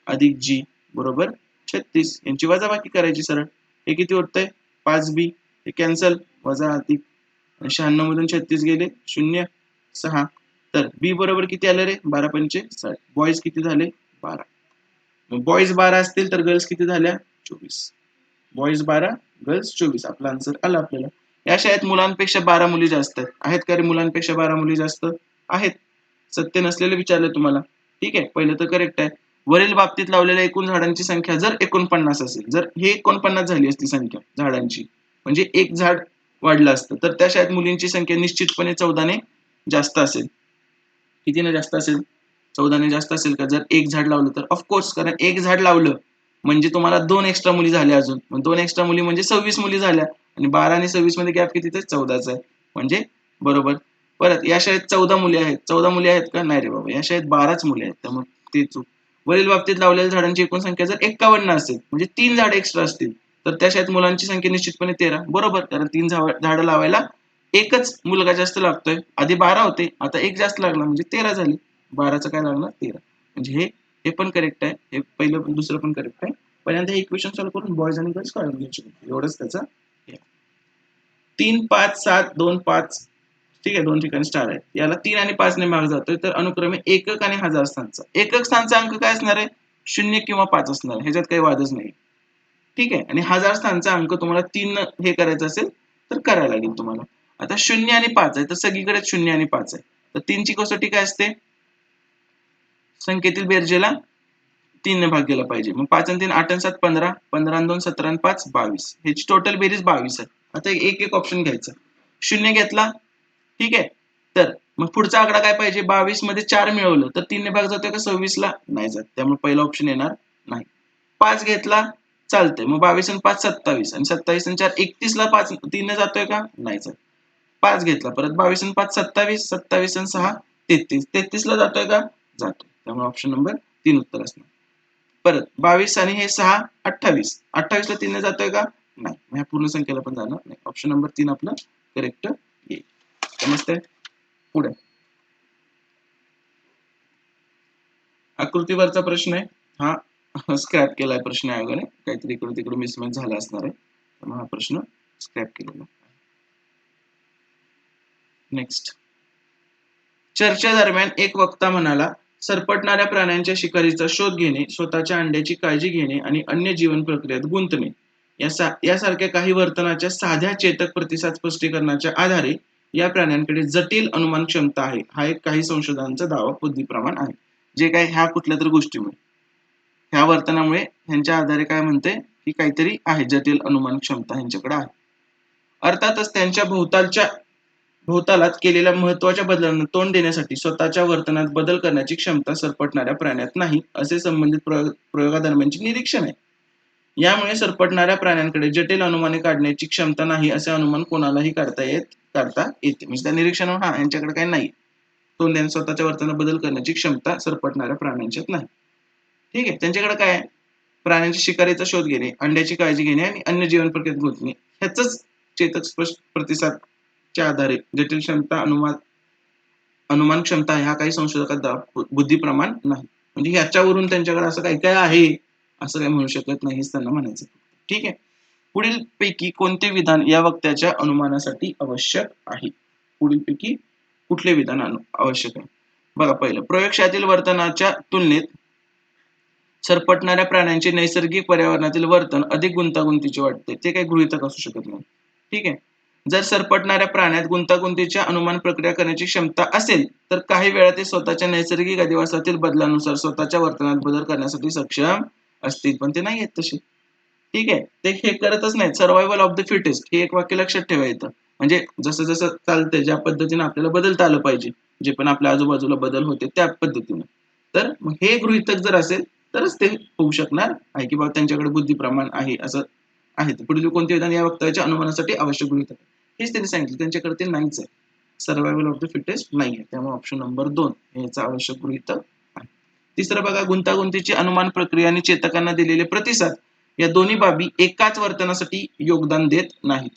अधिक जी बरोबर 36. यांची वजाबाकी करायची सरळ. हे किती होतंय? 5 बी, हे कॅन्सल, वजा अधिक 96 मधून 36 गेले 0 6. तर बी बरोबर किती आले रे? 12 पंचे 60. बॉईज किती झाले? 12. मग बॉईज 12 असतील तर गर्ल्स किती झाल्या? 24. Boys 12 girls 24. आपला आन्सर आला आपल्याला. या शाळेत मुलांपेक्षा 12 मुली जास्त आहेत का रे? मुलांपेक्षा 12 मुली जास्त आहेत. सत्य नसलेले विचारले तुम्हाला. ठीक आहे, पहिलं तर करेक्ट आहे. वरील बाबतीत लावलेल्या एकूण झाडांची संख्या जर 49 असेल, जर हे 49 झाली असती संख्या झाडांची, म्हणजे एक झाड वाढलं असतं, तर त्या शाळेत मुलींची संख्या निश्चितपणे 14 ने जास्त असेल. कितीने जास्त असेल? 14 ने जास्त असेल का? जर एक झाड लावलं तर ऑफकोर्स, कारण एक झाड लावलं म्हणजे तुम्हाला 2 एक्स्ट्रा मुली झाल्या अजून. मग 2 एक्स्ट्रा मुली म्हणजे 26 मुली झाल्या आणि 12 आणि 26 मध्ये गॅप किती? 14चा आहे. म्हणजे बरोबर. परत या शाळेत 14 मुली आहेत. 14 मुली आहेत का? नाही रे बाबा. या शाळेत 12च मुली आहेत. त्यामुळे ते चूक. वरील बाबतीत लावलेल्या झाडांची एकूण संख्या जर 51 असेल, म्हणजे 3 झाडे एक्स्ट्रा असतील, तर त्या शाळेत मुलांची संख्या निश्चितपणे 13. बरोबर, कारण 3 झाडं लावायला एकच मुलगा जास्त लागतोय. आधी 12 होते, आता एक जास्त लागला म्हणजे 13 झाली. 12चं काय लागणार? 13. म्हणजे हे पण करेक्ट आहे. हे पहिलं पण दुसरं पण करेक्ट आहे. पहिल्यांदा हे इक्वेशन सॉल्व्ह करून बॉयज आणि गर्ल्स काढून घ्यायचे. एवढंच त्याचा 3 5 7 2 5. ठीक आहे, 2 ठिकाणी स्टार आहे. याला 3 आणि 5 ने भाग जातोय, तर अनुक्रमे एकक आणि हजार स्थानचा. एकक स्थानचा अंक काय असणार आहे? 0 किंवा 5 असणार आहे. ह्याच्यात काही वादच नाही. ठीक आहे, आणि हजार स्थानचा अंक तुम्हाला 3 हे करायचं असेल तर करायला लागेल तुम्हाला. आता 0 आणि 5 आहे, तर सगळीकडेच 0 आणि 5 आहे. तर 3 ची कसोटी काय असते? संख्येतील बेरजेला 3 ने भाग गेला पाहिजे. मग 5 आणि 3 8 आणि 7 15, 15 आणि 2 17 आणि 5 22. ह्याची टोटल बेरीज 22 आहे. आता एक एक ऑप्शन घ्यायचा. 0 घेतला, ठीक आहे, तर मग पुढचा आकडा काय पाहिजे? 22 मध्ये 4 मिळवलं तर 3 ने भाग जातोय का 26 ला? नाही जात. त्यामुळे पहिला ऑप्शन येणार नाही. 5 घेतला, चालतंय. मग 22 आणि 5 27 आणि 27 आणि 4 31 ला 5 3 ने जातोय का? नाही जात. 5 घेतला, परत 22 आणि 5 27, 27 आणि 6 33. 33 ला जातोय का? जातोय. त्यामुळे ऑप्शन नंबर 3 उत्तर असणार. परत 22 आणि हे 6 28. 28 ला 3 ने जातोय का? नाही. मग ह्या पूर्ण संख्येला पण जाणार नाही. ऑप्शन नंबर 3 आपलं करेक्ट येईल. समजतंय? पुढे आकृतीवरचा प्रश्न आहे हा. स्क्रॅप केलाय प्रश्न आयोगाने. काहीतरी इकडे तिकडे मिसमॅच झाला असणार आहे, त्यामुळे हा प्रश्न स्क्रॅप केलेला. नेक्स्ट, चर्चेदरम्यान एक वक्ता म्हणाला, सरपटणाऱ्या प्राण्यांच्या शिकारीचा शोध घेणे, स्वतःच्या अंड्याची काळजी घेणे आणि अन्य जीवन प्रक्रियेत गुंतणे यासारख्या काही वर्तनाच्या साध्या चेतक प्रतिसाद स्पष्टीकरणाच्या आधारे या प्राण्यांकडे जटिल अनुमान क्षमता आहे. हा एक काही संशोधनांचा दावा बुद्धिप्रमाण आहे. जे काही ह्या कुठल्या तरी गोष्टीमुळे, ह्या वर्तनामुळे ह्यांच्या आधारे काय म्हणते की काहीतरी आहे, जटिल अनुमान क्षमता ह्यांच्याकडे आहे. अर्थातच त्यांच्या भोवतालात केलेल्या महत्वाच्या बदलांना तोंड देण्यासाठी स्वतःच्या वर्तनात बदल करण्याची क्षमता सरपटणाऱ्या प्राण्यात नाही, असे संबंधित प्रयोगादरम्यानचे निरीक्षण आहे. यामुळे सरपटणाऱ्या प्राण्यांकडे जटिल अनुमाने काढण्याची क्षमता नाही असे अनुमान कोणालाही काढता येते. म्हणजे त्या निरीक्षणावर यांच्याकडे काही नाही, तोंड देण्यास स्वतःच्या वर्तनात बदल करण्याची क्षमता सरपटणाऱ्या प्राण्यांच्यात नाही. ठीक आहे, त्यांच्याकडे काय आहे? प्राण्यांच्या शिकारीचा शोध घेणे, अंड्याची काळजी घेणे आणि अन्य जीवन प्रक्रियेत गुंतणे ह्याच चेतक प्रतिसादच्या आधारे जटिल क्षमता अनुमान क्षमता ह्या काही संशोधकात बुद्धिप्रमाण नाही. म्हणजे ह्याच्यावरून त्यांच्याकडे असं काही काय आहे असं काही म्हणू शकत नाही, त्यांना म्हणायचं. ठीक आहे, पुढील पैकी कोणते विधान या वक्त्याच्या अनुमानासाठी आवश्यक आहे? पुढील पैकी कुठले विधान आवश्यक आहे? बघा, पहिलं, प्रयोगशाळेतील वर्तनाच्या तुलनेत सरपटणाऱ्या प्राण्यांचे नैसर्गिक पर्यावरणातील वर्तन अधिक गुंतागुंतीचे वाटते. ते काही गृहीतक असू शकत नाही. ठीक आहे, जर सरपटणाऱ्या प्राण्यात गुंतागुंतीच्या अनुमान प्रक्रिया करण्याची क्षमता असेल तर काही वेळा ते स्वतःच्या नैसर्गिक अधिवासातील बदलानुसार स्वतःच्या वर्तनात बदल करण्यासाठी सक्षम असतील, पण ते नाही आहेत तसे. ठीक आहे, ते हे करतच नाहीत. सर्व्हायव्हल ऑफ द फिटेस्ट हे एक वाक्य लक्षात ठेवायचं. म्हणजे जसं जसं चालतंय, ज्या पद्धतीने आपल्याला बदलता आलं पाहिजे, जे पण आपल्या आजूबाजूला बदल होते त्या पद्धतीने, तर हे गृहीतक जर असेल तरच ते होऊ शकणार आहे की बाबा त्यांच्याकडे बुद्धिप्रमाण आहे असं आहे. पुढील कोणते विधान या वक्तव्याच्या अनुमानासाठी आवश्यक गृहीतक हेच त्यांनी सांगितलं, त्यांच्याकडे ते नाहीच आहे. सर्व्हायव्हल ऑफ द फिटेस्ट नाही आहे, त्यामुळे ऑप्शन नंबर 2 याचा आवश्यक गृहीतक आहे. तिसरं बघा, गुंतागुंतीची अनुमान प्रक्रिया आणि चेतकांना दिलेले प्रतिसाद या दोन्ही बाबी एकाच वर्तनासाठी योगदान देत नाहीत,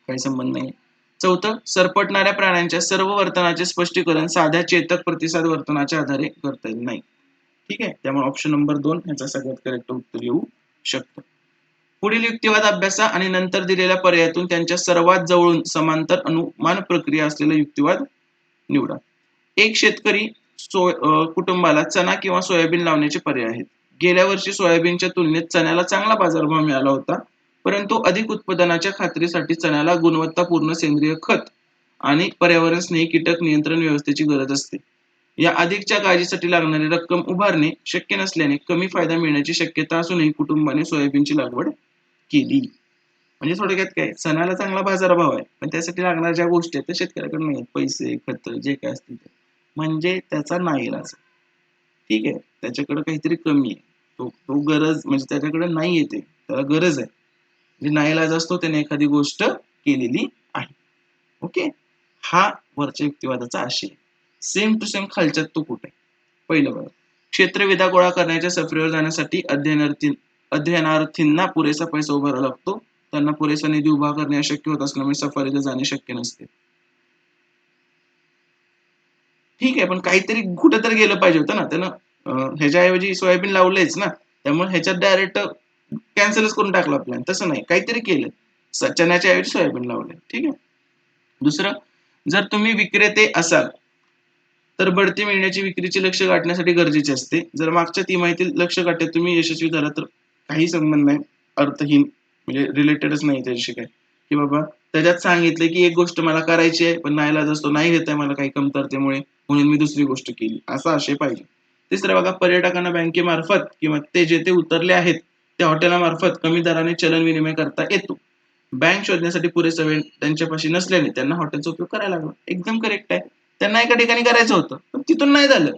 काही संबंध नाही. चौथं, सरपटणाऱ्या प्राण्यांच्या सर्व वर्तनाचे स्पष्टीकरण साध्या चेतक प्रतिसाद वर्तनाच्या आधारे करता येत नाही. ठीक आहे, त्यामुळे ऑप्शन नंबर 2 याचा सगळ्यात करेक्ट उत्तर येऊ शकतं. पुढील युक्तिवाद अभ्यासा आणि नंतर दिलेल्या पर्यायातून त्यांच्या सर्वात जवळून समांतर अनुमान प्रक्रिया असलेला युक्तिवाद निवडा. एक शेतकरी कुटुंबाला चणा किंवा सोयाबीन लावण्याचे पर्याय आहेत. गेल्या वर्षी सोयाबीनच्या तुलनेत चण्याला चांगला बाजारभाव मिळाला होता, परंतु अधिक उत्पादनाच्या खात्रीसाठी चण्याला गुणवत्तापूर्ण सेंद्रिय खत आणि पर्यावरण स्नेही कीटक नियंत्रण व्यवस्थेची गरज असते. या अधिकच्या काळजीसाठी लागणारी रक्कम उभारणे शक्य नसल्याने कमी फायदा मिळण्याची शक्यता असूनही कुटुंबाने सोयाबीनची लागवड केली. म्हणजे थोडक्यात काय, चण्याला चांगला बाजारभाव आहे, पण त्यासाठी लागणाऱ्या ज्या गोष्टी आहेत त्या शेतकऱ्याकडे नाही आहेत, पैसे, खत, जे काय असतील ते, म्हणजे त्याचा नाईलाज. ठीक आहे, त्याच्याकडे काहीतरी कमी आहे, तो गरज म्हणजे त्याच्याकडे नाही येते, त्याला गरज आहे, म्हणजे नाईलाज असतो, त्याने एखादी गोष्ट केलेली आहे. ओके, हा वरच्या युक्तिवादाचा आशय. सेम टू सेम खालच्यात तो कुठे? पहिलं बघा, क्षेत्रविधा गोळा करण्याच्या सफरीवर जाण्यासाठी अध्ययनार्थींना पुरेसा पैसा उभारावा लागतो. त्यांना पुरेसा निधी उभा करणे अशक्य होत असल्यामुळे सफारीला जाणे शक्य नसते. ठीक आहे, पण काहीतरी कुठेतरी गेलं पाहिजे होतं ना त्यानं. ह्याच्याऐवजी सोयाबीन लावलेच ना, त्यामुळे ह्याच्यात डायरेक्ट कॅन्सलच करून टाकला प्लॅन. तसं नाही, काहीतरी केलं, चण्याच्या ऐवजी सोयाबीन लावले. ठीक आहे. दुसरं, जर तुम्ही विक्रेते असाल तर बढती मिळण्याची विक्रीचे लक्ष्य गाठण्यासाठी गरजेचे असते. जर मागच्या तिमाहीतील लक्ष्य गाठ्यात तुम्ही यशस्वी झाला तर काही संबंध नाही, अर्थहीन, म्हणजे रिलेटेडच नाही त्याच्याशी काय, की बाबा त्याच्यात सांगितले की एक गोष्ट मला करायची आहे पण नाईलाज असतो, नाही घेत आहे मला काही कमतरतेमुळे, म्हणून मी दुसरी गोष्ट केली, असा आशय पाहिजे. तिसरं बघा, पर्यटकांना बँकेमार्फत किंवा ते जेथे उतरले आहेत त्या हॉटेलामार्फत कमी दराने चलन विनिमय करता येतो. बँक शोधण्यासाठी पुरेसा वेळ त्यांच्यापाशी नसल्याने त्यांना हॉटेलचा उपयोग करायला लागला. एकदम करेक्ट आहे. त्यांना एका ठिकाणी करायचं होतं पण तिथून नाही झालं,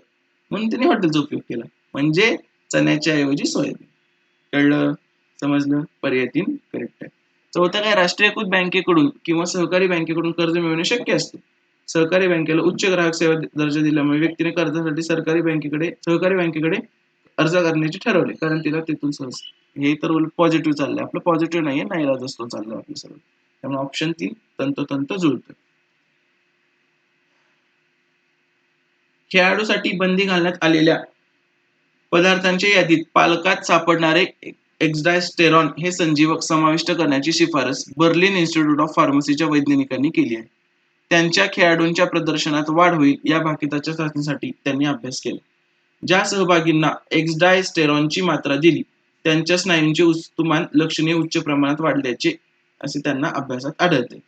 म्हणून त्यांनी हॉटेलचा उपयोग केला. म्हणजे चण्याच्या ऐवजी सोयाबीन. कळलं? समजलं? पर्याय 3 करेक्ट आहे. चौथं काय, राष्ट्रीयकृत बँकेकडून किंवा सहकारी बँकेकडून कर्ज मिळवणे शक्य असते. सहकारी बँकेला उच्च ग्राहक सेवा दर्जा दिल्यामुळे व्यक्तीने कर्जासाठी सहकारी बँकेकडे अर्ज करण्याचे ठरवले, कारण तिला तिथून सहज. हे तर पॉझिटिव्ह चाललंय आपलं, पॉझिटिव्ह नाहीये, नाईलाज असतो चाललंय आपलं सगळं. त्यामुळे ऑप्शन 3 तंतोतंत जुळतं. खेळाडूसाठी बंदी घालण्यात आलेल्या पदार्थांच्या यादीत पालकात सापडणारे एक्झास्टेरॉन हे संजीवक समाविष्ट करण्याची शिफारस बर्लिन इन्स्टिट्यूट ऑफ फार्मसीच्या वैज्ञानिकांनी केली आहे. त्यांच्या खेळाडूंच्या प्रदर्शनात वाढ होईल या भाकिताच्या चाचणीसाठी त्यांनी अभ्यास केला. ज्या सहभागींना एक्सडायस्टेरॉनची मात्रा दिली त्यांच्या स्नायूंचे वस्तुमान लक्षणीय उच्च प्रमाणात वाढल्याचे असे त्यांना अभ्यासात आढळते.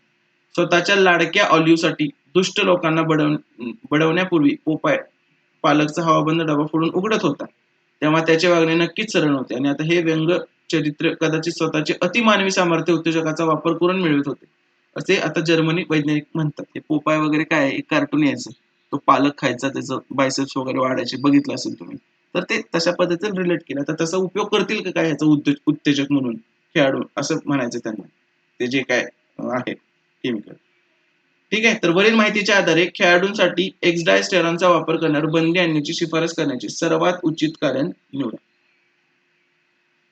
स्वतःच्या लाडक्या ऑलिव्हसाठी दुष्ट लोकांना बडवण्यापूर्वी पोपाय पालकचा हवाबंद डबा फोडून उघडत होता, तेव्हा त्याचे वागणे नक्कीच सरळ नव्हते आणि आता हे व्यंग चरित्र कदाचित स्वतःचे अतिमानवी सामर्थ्य उत्तेजकाचा वापर करून मिळवत होते, असे आता जर्मनी वैज्ञानिक म्हणतात. हे पोपाय वगैरे काय एक कार्टून यायचं, तो पालक खायचा, त्याचं बायसेप्स वगैरे वाढायचे, बघितलं असेल तुम्ही. तर ते तशा पद्धतीने रिलेट केलं. तर तसा उपयोग करतील का काय याचा उत्तेजक म्हणून खेळाडू, असं म्हणायचं त्यांना, ते जे काय आहे केमिकल. ठीक आहे. तर वरील माहितीच्या आधारे खेळाडूंसाठी एक्सडायस्टेरॉनचा वापर करण्यावर बंदी आणण्याची शिफारस करण्याचे सर्वात उचित कारण निवडा.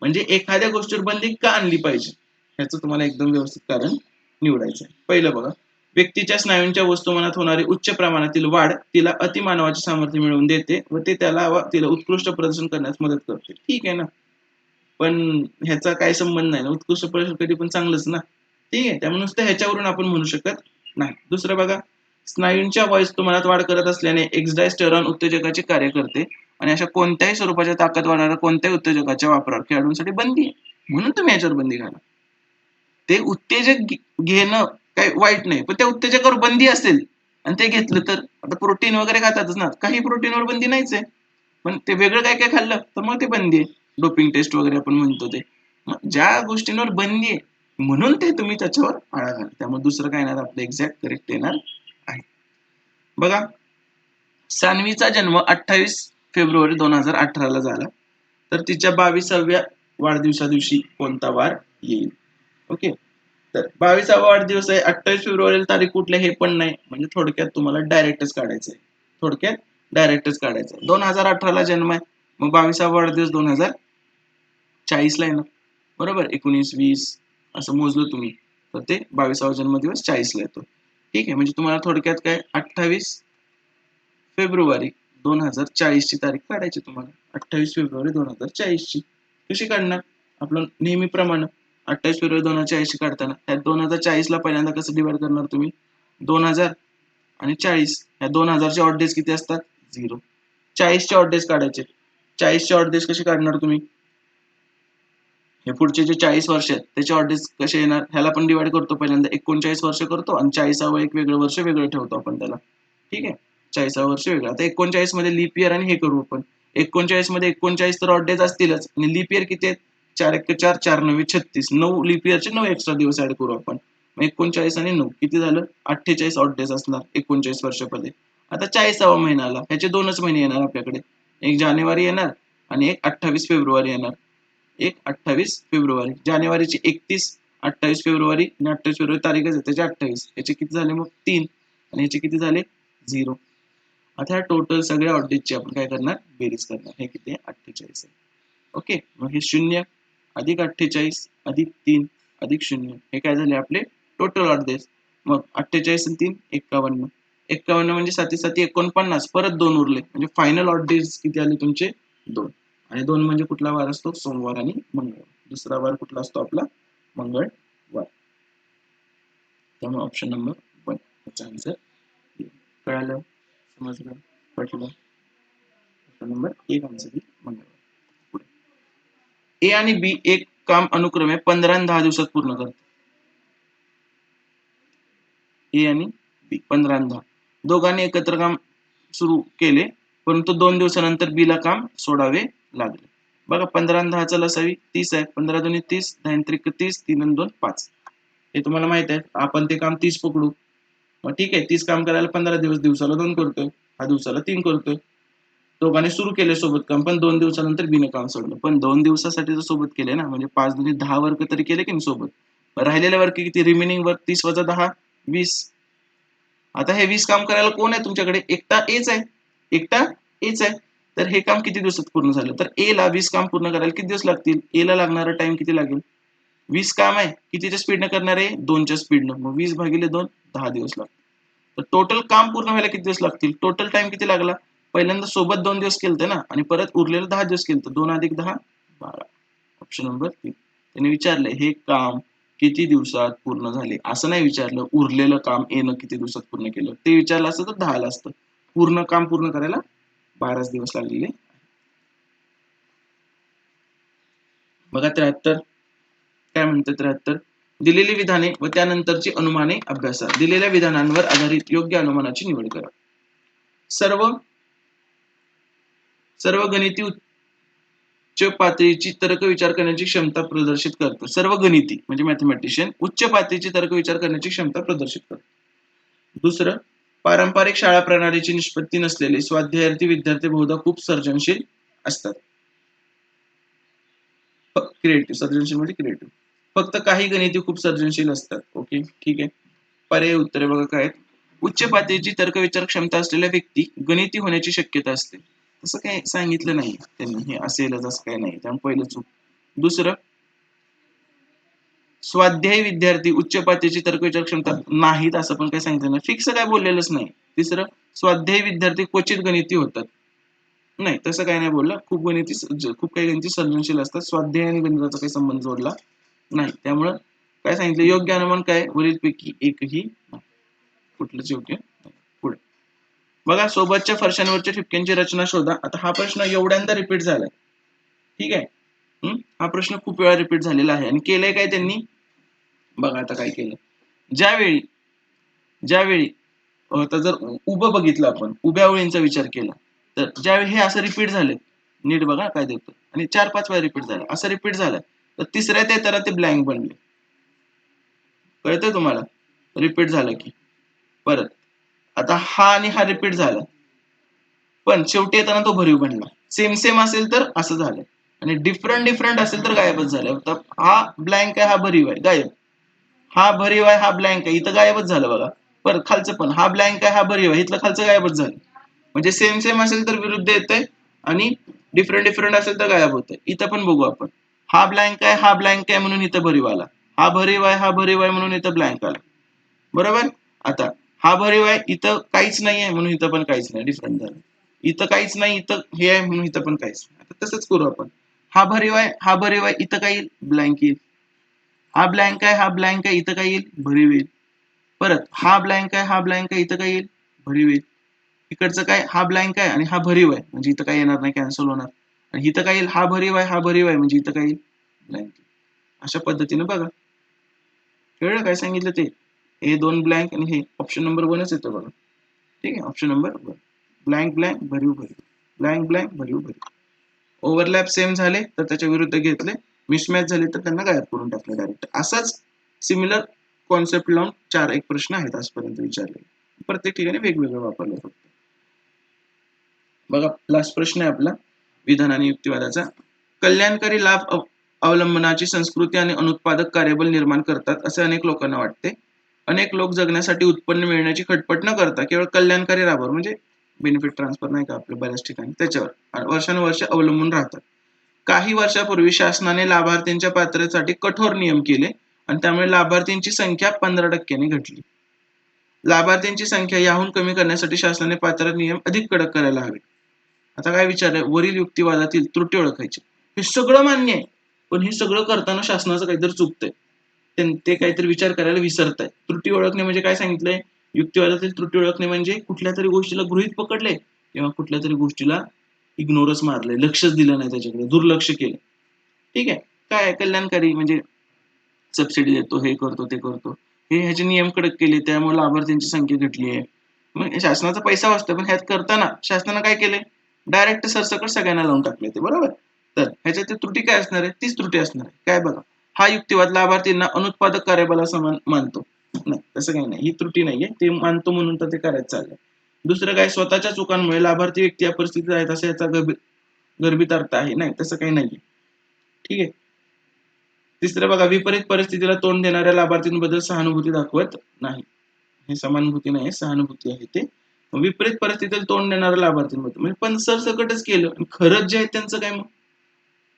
म्हणजे एखाद्या गोष्टीवर बंदी का आणली पाहिजे ह्याचं तुम्हाला एकदम व्यवस्थित कारण निवडायचं आहे. पहिलं बघा, व्यक्तीच्या स्नायूंच्या वस्तुमानात होणारी उच्च प्रमाणातील वाढ तिला अतिमानवाचे सामर्थ्य मिळवून देते व ते तिला उत्कृष्ट प्रदर्शन करण्यास मदत करते. ठीक आहे ना, पण ह्याचा काय संबंध नाही ना, उत्कृष्ट प्रदर्शन कधी पण चांगलंच ना. ठीक आहे, त्यामुळे नुसतं ह्याच्यावरून आपण म्हणू शकत नाही. दुसरं बघा, स्नायूंच्या वस्तुमानात वाढ करत असल्याने एक्सडायस्टेरॉन उत्तेजकाचे कार्य करते आणि अशा कोणत्याही स्वरूपाच्या ताकद वाढणाऱ्या कोणत्याही उत्तेजकाच्या वापरावर खेळाडूंसाठी बंदी आहे, म्हणून तुम्ही याच्यावर बंदी घाला. ते उत्तेजक घेणं काही वाईट नाही, पण त्या उत्तेजकावर बंदी असेल आणि ते घेतलं तर, आता प्रोटीन वगैरे खातातच ना, काही प्रोटीनवर बंदी नाहीच आहे, पण ते वेगळं काय काय खाल्लं तर मग ते बंदी आहे. डोपिंग टेस्ट वगैरे आपण म्हणतो ते, मग ज्या गोष्टींवर बंदी आहे म्हणून ते तुम्ही त्याच्यावर आळा घाला. त्यामुळे दुसरं काय येणार आपलं एक्झॅक्ट करेक्ट येणार आहे. बघा, सान्वीचा जन्म 28 फेब्रुवारी 2018 ला झाला, तर तिच्या 22व्या वाढदिवसा दिवशी कोणता वार येईल? ओके, तर 22वा वाढदिवस आहे, 28 फेब्रुवारीला तारीख कुठल्या हे पण नाही, म्हणजे थोडक्यात तुम्हाला डायरेक्टच काढायचं आहे. 2018 ला जन्म आहे, मग 22वा वाढदिवस 2040 ला येणार, बरोबर. 19, 20 असं मोजलं तुम्ही तर ते 22वा जन्मदिवस 40 ला येतो. ठीक आहे, म्हणजे तुम्हाला थोडक्यात काय 28 फेब्रुवारी 2040 ची तारीख काढायची तुम्हाला. 28 फेब्रुवारी 2040 ची कशी काढणार? आपलं नेहमीप्रमाणे 28 फेब्रुवारी 2040 ची काढताना त्यात 2040 ला पहिल्यांदा कसं डिवाइड करणार तुम्ही? 2000 आणि 40, ह्या 2000 चे ऑड डेज किती असतात? 0. 40 चे ऑड डेज काढायचे. 40 चे ऑड डेज कसे काढणार तुम्ही? हे पुढचे जे 40 वर्ष आहेत त्याचे ऑड डेज कसे येणार? ह्याला पण डिवाइड करतो, पहिल्यांदा 39 वर्ष करतो आणि 40वा एक वेगळं वर्ष वेगळं ठेवतो आपण त्याला. ठीक आहे, 40वा वर्ष वेगळं. आता 39 मध्ये लीप इयर आणि हे करू आपण. 39 मध्ये 39 तर ऑड डेज असतीलच आणि लीप इयर किती आहेत? 4 1 4, 4 9 36, 9 लीप इयरचे 9 एक्स्ट्रा दिवस ऍड करू आपण. मग 39 आणि 9 किती झालं? 48 ऑड डेज असणार 39 वर्षामध्ये. आता 40वा महिना आला, ह्याचे 2च महिने येणार आपल्याकडे, एक जानेवारी येणार आणि एक 28 फेब्रुवारी येणार. एक 28 फेब्रुवारी, जानेवारीची 31, 28 फेब्रुवारी आणि 28 फेब्रुवारी तारीखच आहे त्याचे 28, याचे किती झाले मग 3 आणि याचे किती झाले 0. आता ह्या टोटल सगळ्या ऑड डेजची आपण काय करणार? बेरीज करणार. हे किती आहे? 48 आहे. ओके, मग हे 0 अधिक 48 अधिक 3 अधिक 0 हे काय झाले आपले टोटल ऑड डेज. मग 48 आणि 3 51, 51 म्हणजे 7 7 49, परत 2 उरले, म्हणजे फायनल ऑड डेज किती आले तुमचे? 2. आणि 2 म्हणजे कुठला वार असतो? सोमवार आणि मंगळवार. दुसरा वार कुठला असतो आपला? मंगळवार. त्यामुळे ऑप्शन नंबर 1 याचा आन्सर. कळालं? समजलं? पटलं? ऑप्शन नंबर 1 आन्सर ही मंगळवार. पुढे, ए आणि बी एक काम अनुक्रमे 15 आणि 10 दिवसात पूर्ण करतात. ए आणि बी 15 आणि 10 दोघांनी एकत्र काम सुरू केले, परंतु 2 दिवसानंतर बी ला काम सोडावे लागले. बघा, 15 आणि 10 लसावी 30 आहे. 15 दुनी 30, 10 त्रिक 30, 3 आणि 2 5. हे तुम्हाला माहित आहे, आपण ते काम 30 पकडू. मग ठीक आहे, 30 काम करायला 15 दिवस, दिवसाला 2 करतोय, हा दिवसाला 3 करतोय. दोघांनी सुरू केले सोबत काम, पण 2 दिवसानंतर बीने काम सोडलं. पण 2 दिवसासाठी तर सोबत केले ना, म्हणजे 5 दुनी 10 वर्क तरी केले की सोबत. राहिलेले वर्क किती? रिमेनिंग वर्क 30 वजा 10 20. आता हे 20 काम करायला कोण आहे तुमच्याकडे? एकटा एच आहे, एकटा एच आहे. तर हे काम किती दिवसात पूर्ण झालं? तर ए ला 20 काम पूर्ण करायला किती दिवस लागतील? ए ला लागणारा टाइम किती लागेल? 20 काम आहे, कितीच्या स्पीडनं करणार आहे? 2च्या स्पीडनं. मग 20 भागिले 2 10 दिवस लागतील. तर टोटल काम पूर्ण व्हायला किती दिवस लागतील? टोटल टाइम किती लागला? पहिल्यांदा सोबत 2 दिवस केलते ना, आणि परत उरलेलं 10 दिवस केलतं. 2 अधिक 10 12. Option number 3. त्यांनी विचारलंय हे काम किती दिवसात पूर्ण झाले असं नाही विचारलं. उरलेलं काम येणं किती दिवसात पूर्ण केलं ते विचारलं असतं तर 10 असतं. पूर्ण काम पूर्ण करायला 12 दिवस लागलेले. बघा 73 काय म्हणतं 73 दिलेली विधाने व त्यानंतरची अनुमाने अभ्यासा. दिलेल्या विधानांवर आधारित योग्य अनुमानाची निवड करा. सर्व सर्व गणिती उच्च पातळीची तर्क विचार करण्याची क्षमता प्रदर्शित करतं. सर्व गणिती म्हणजे मॅथमॅटिशियन उच्च पातळीची तर्क विचार करण्याची क्षमता प्रदर्शित करतात. दुसरं पारंपरिक शाळा प्रणालीची निष्पत्ती नसलेले स्वाध्यायार्थी विद्यार्थी बहुधा खूप सर्जनशील असतात. क्रिएटिव्ह सर्जनशील म्हणजे क्रिएटिव्ह. फक्त काही गणिती खूप सर्जनशील असतात. ओके ठीक आहे. पर्याय उत्तरे बघा काय उच्च पातळीची तर्क विचार क्षमता असलेल्या व्यक्ती गणिती होण्याची शक्यता असते. तसं काही सांगितलं नाही त्यांनी हे असेलच असं काही नाही त्यामुळे पहिलं चूक. दुसरं स्वाध्यायी विद्यार्थी उच्च पातळीची तर्क विचार क्षमता नाहीत असं पण काही सांगितलं नाही. फिक्स काय बोललेलंच नाही. तिसरं स्वाध्यायी विद्यार्थी क्वचित गणिती होतात. नाही तसं काही नाही बोललं. खूप काही गणिती सर्जनशील असतात. स्वाध्याय आणि गणिताचा काही संबंध जोडला नाही. त्यामुळं काय सांगितलं योग्य अनुमान काय वरीलपैकी एकही कुठलंच योग्य पुढे बघा सोबतच्या फरशांवरच्या ठिपक्यांची रचना शोधा. आता हा प्रश्न एवढ्यांदा रिपीट झालाय. ठीक आहे. हा प्रश्न खूप वेळा रिपीट झालेला आहे आणि केलंय काय त्यांनी बघा आता काय केलं. ज्यावेळी आता जर उभं बघितलं आपण उभ्या ओळींचा विचार केला तर ज्यावेळी हे असं रिपीट झाले नीट बघा काय देतो आणि 4-5 वेळा रिपीट झालं असं रिपीट झालं तर तिसऱ्या येताना ते ब्लँक बनले. कळतंय तुम्हाला रिपीट झालं की परत आता हा आणि हा रिपीट झाला पण शेवटी येताना तो भरीव बनला. सेम सेम असेल तर असं झालं आणि डिफरंट असेल तर गायबच झालं. तर हा ब्लँक आहे हा भरीव आहे गायब. हा भरीव आहे हा ब्लँक आहे इथं गायबच झालं बघा. परत खालचं पण हा ब्लँक आहे हा भरीव आहे इथलं खालचं गायबच झालं. म्हणजे सेम सेम असेल तर विरुद्ध येतंय आणि डिफरंट असेल तर गायब होतंय. इथं पण बघू आपण हा ब्लँक आहे हा ब्लँक आहे म्हणून इथं भरीव आला. हा भरीव आहे हा भरीव आहे म्हणून इथं ब्लँक आला. बरोबर. आता हा भरीव आहे इथं काहीच नाही आहे म्हणून इथं पण काहीच नाही डिफरंट झालं. इथं काहीच नाही इथं हे आहे म्हणून इथं पण काहीच नाही. आता तसंच करू आपण हा भरीव आहे हा भरीव आहे इथं काही येईल ब्लँक येईल. हा ब्लँक आहे हा ब्लँक आहे इथं काय येईल भरीव येईल. परत हा ब्लँक आहे हा ब्लँक आहे इथं काय येईल भरीव येईल. इकडचं काय हा ब्लँक आहे आणि हा भरीव आहे म्हणजे इथं काय येणार नाही कॅन्सल होणार आणि इथं काय येईल हा भरीव आहे हा भरीव आहे म्हणजे इथं काय येईल ब्लँक. अशा पद्धतीने बघा कळलं काय सांगितलं ते हे दोन ब्लँक आणि हे ऑप्शन नंबर 1च येतो बघा. ठीक आहे ऑप्शन नंबर 1 ब्लँक ब्लँक भरीव भरीव ब्लँक ब्लँक भरीव भरीव. ओव्हरलॅप सेम झाले तर त्याच्या विरुद्ध घेतले मिसमॅच झाले तर त्यांना गायब करून टाकले डायरेक्ट. असाच सिमिलर कॉन्सेप्ट लावून 4-1 प्रश्न आहेत आजपर्यंत विचारले. प्रत्येक ठिकाणी वेगवेगळं वापरलं फक्त. बघा लास्ट प्रश्न आहे आपला विधान आणि युक्तिवादाचा. कल्याणकारी लाभ अवलंबनाची संस्कृती आणि अनुत्पादक कार्यबल निर्माण करतात असे अनेक लोकांना वाटते. अनेक लोक जगण्यासाठी उत्पन्न मिळण्याची खटपट न करता केवळ कल्याणकारी लाभावर म्हणजे बेनिफिट ट्रान्सफर नाही का आपल्या बऱ्याच ठिकाणी त्याच्यावर वर्षानुवर्ष अवलंबून राहतात. काही वर्षापूर्वी शासनाने लाभार्थींच्या पात्रतेसाठी कठोर नियम केले आणि त्यामुळे लाभार्थींची संख्या 15% घटली. लाभार्थींची संख्या याहून कमी करण्यासाठी शासनाने पात्रता नियम अधिक कडक करायला हवे. आता काय विचार वरील युक्तिवादातील त्रुटी ओळखायची. हे सगळं मान्य आहे पण हे सगळं करताना शासनाचं काहीतरी चुकतंय. ते काहीतरी विचार करायला विसरताय. त्रुटी ओळखणे म्हणजे काय सांगितलंय युक्तिवादातील त्रुटी ओळखणे म्हणजे कुठल्या तरी गोष्टीला गृहीत पकडले किंवा कुठल्या तरी गोष्टीला इग्नोरच मारले लक्षच दिलं नाही त्याच्याकडे दुर्लक्ष केलं. ठीक आहे काय कल्याणकारी म्हणजे सबसिडी देतो हे करतो ते करतो हे ह्याचे नियम कडक केले त्यामुळे लाभार्थींची संख्या घटली आहे. मग शासनाचा पैसा वाचतो पण ह्यात करताना शासनानं काय केलंय डायरेक्ट सरसकट सगळ्यांना लावून टाकले ते बरोबर. तर ह्याच्यात त्रुटी काय असणार आहे तीच त्रुटी असणार आहे. काय बघा हा युक्तिवाद लाभार्थींना अनुत्पादक कार्यबलासमान मानतो. नाही तसं काही नाही ही त्रुटी नाहीये ते मानतो म्हणून तर ते करायचं चाललंय. दुसरं काय स्वतःच्या चुकांमुळे लाभार्थी व्यक्ती या परिस्थितीत आहेत असं याचा गर्भित अर्थ आहे. नाही तसं काही नाहीये. ठीक आहे. तिसरं बघा विपरीत परिस्थितीला तोंड देणाऱ्या लाभार्थींबद्दल सहानुभूती दाखवत नाही. हे समानुभूती नाही सहानुभूती आहे ते. विपरीत परिस्थितीला तोंड देणाऱ्या लाभार्थींबद्दल म्हणजे पण सरसकटच केलं खरंच जे आहे त्यांचं काय मग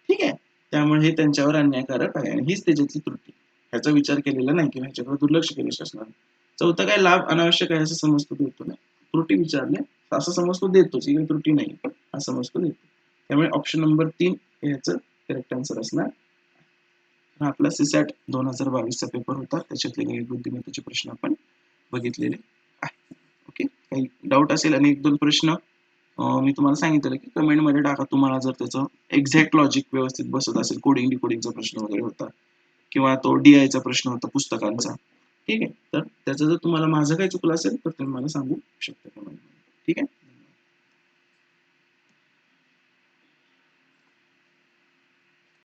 ठीक आहे. त्यामुळे हे त्यांच्यावर अन्यायकारक आहे आणि हीच त्याच्यातली त्रुटी. ह्याचा विचार केलेला नाही किंवा ह्याच्याकडे दुर्लक्ष केलं शासनाने. चौथं काय लाभ अनावश्यक आहे असं समजतो देतो नाही. त्रुटी विचारले असं समजतो देतोच ही काही त्रुटी नाही हा समजतो देतो. त्यामुळे ऑप्शन नंबर 3 हे ह्याचं करेक्ट आन्सर असणार. हा आपला सीसॅट 2022चा पेपर होता, त्याच्यातले गणित बुद्धिमत्तेचे प्रश्न आपण बघितलेले आहे. ओके, काही डाऊट असेल आणि एक दोन प्रश्न मी तुम्हाला सांगितलं की कमेंटमध्ये टाका, तुम्हाला जर त्याचं एक्झॅक्ट लॉजिक व्यवस्थित बसत असेल. कोडिंग डिकोडिंगचा प्रश्न वगैरे होता किंवा तो DI चा प्रश्न होता पुस्तकांचा. ठीक आहे, तर त्याचं जर तुम्हाला माझं काही चुकलं असेल तर तुम्ही मला सांगू शकता कमेंटमध्ये. ठीक आहे.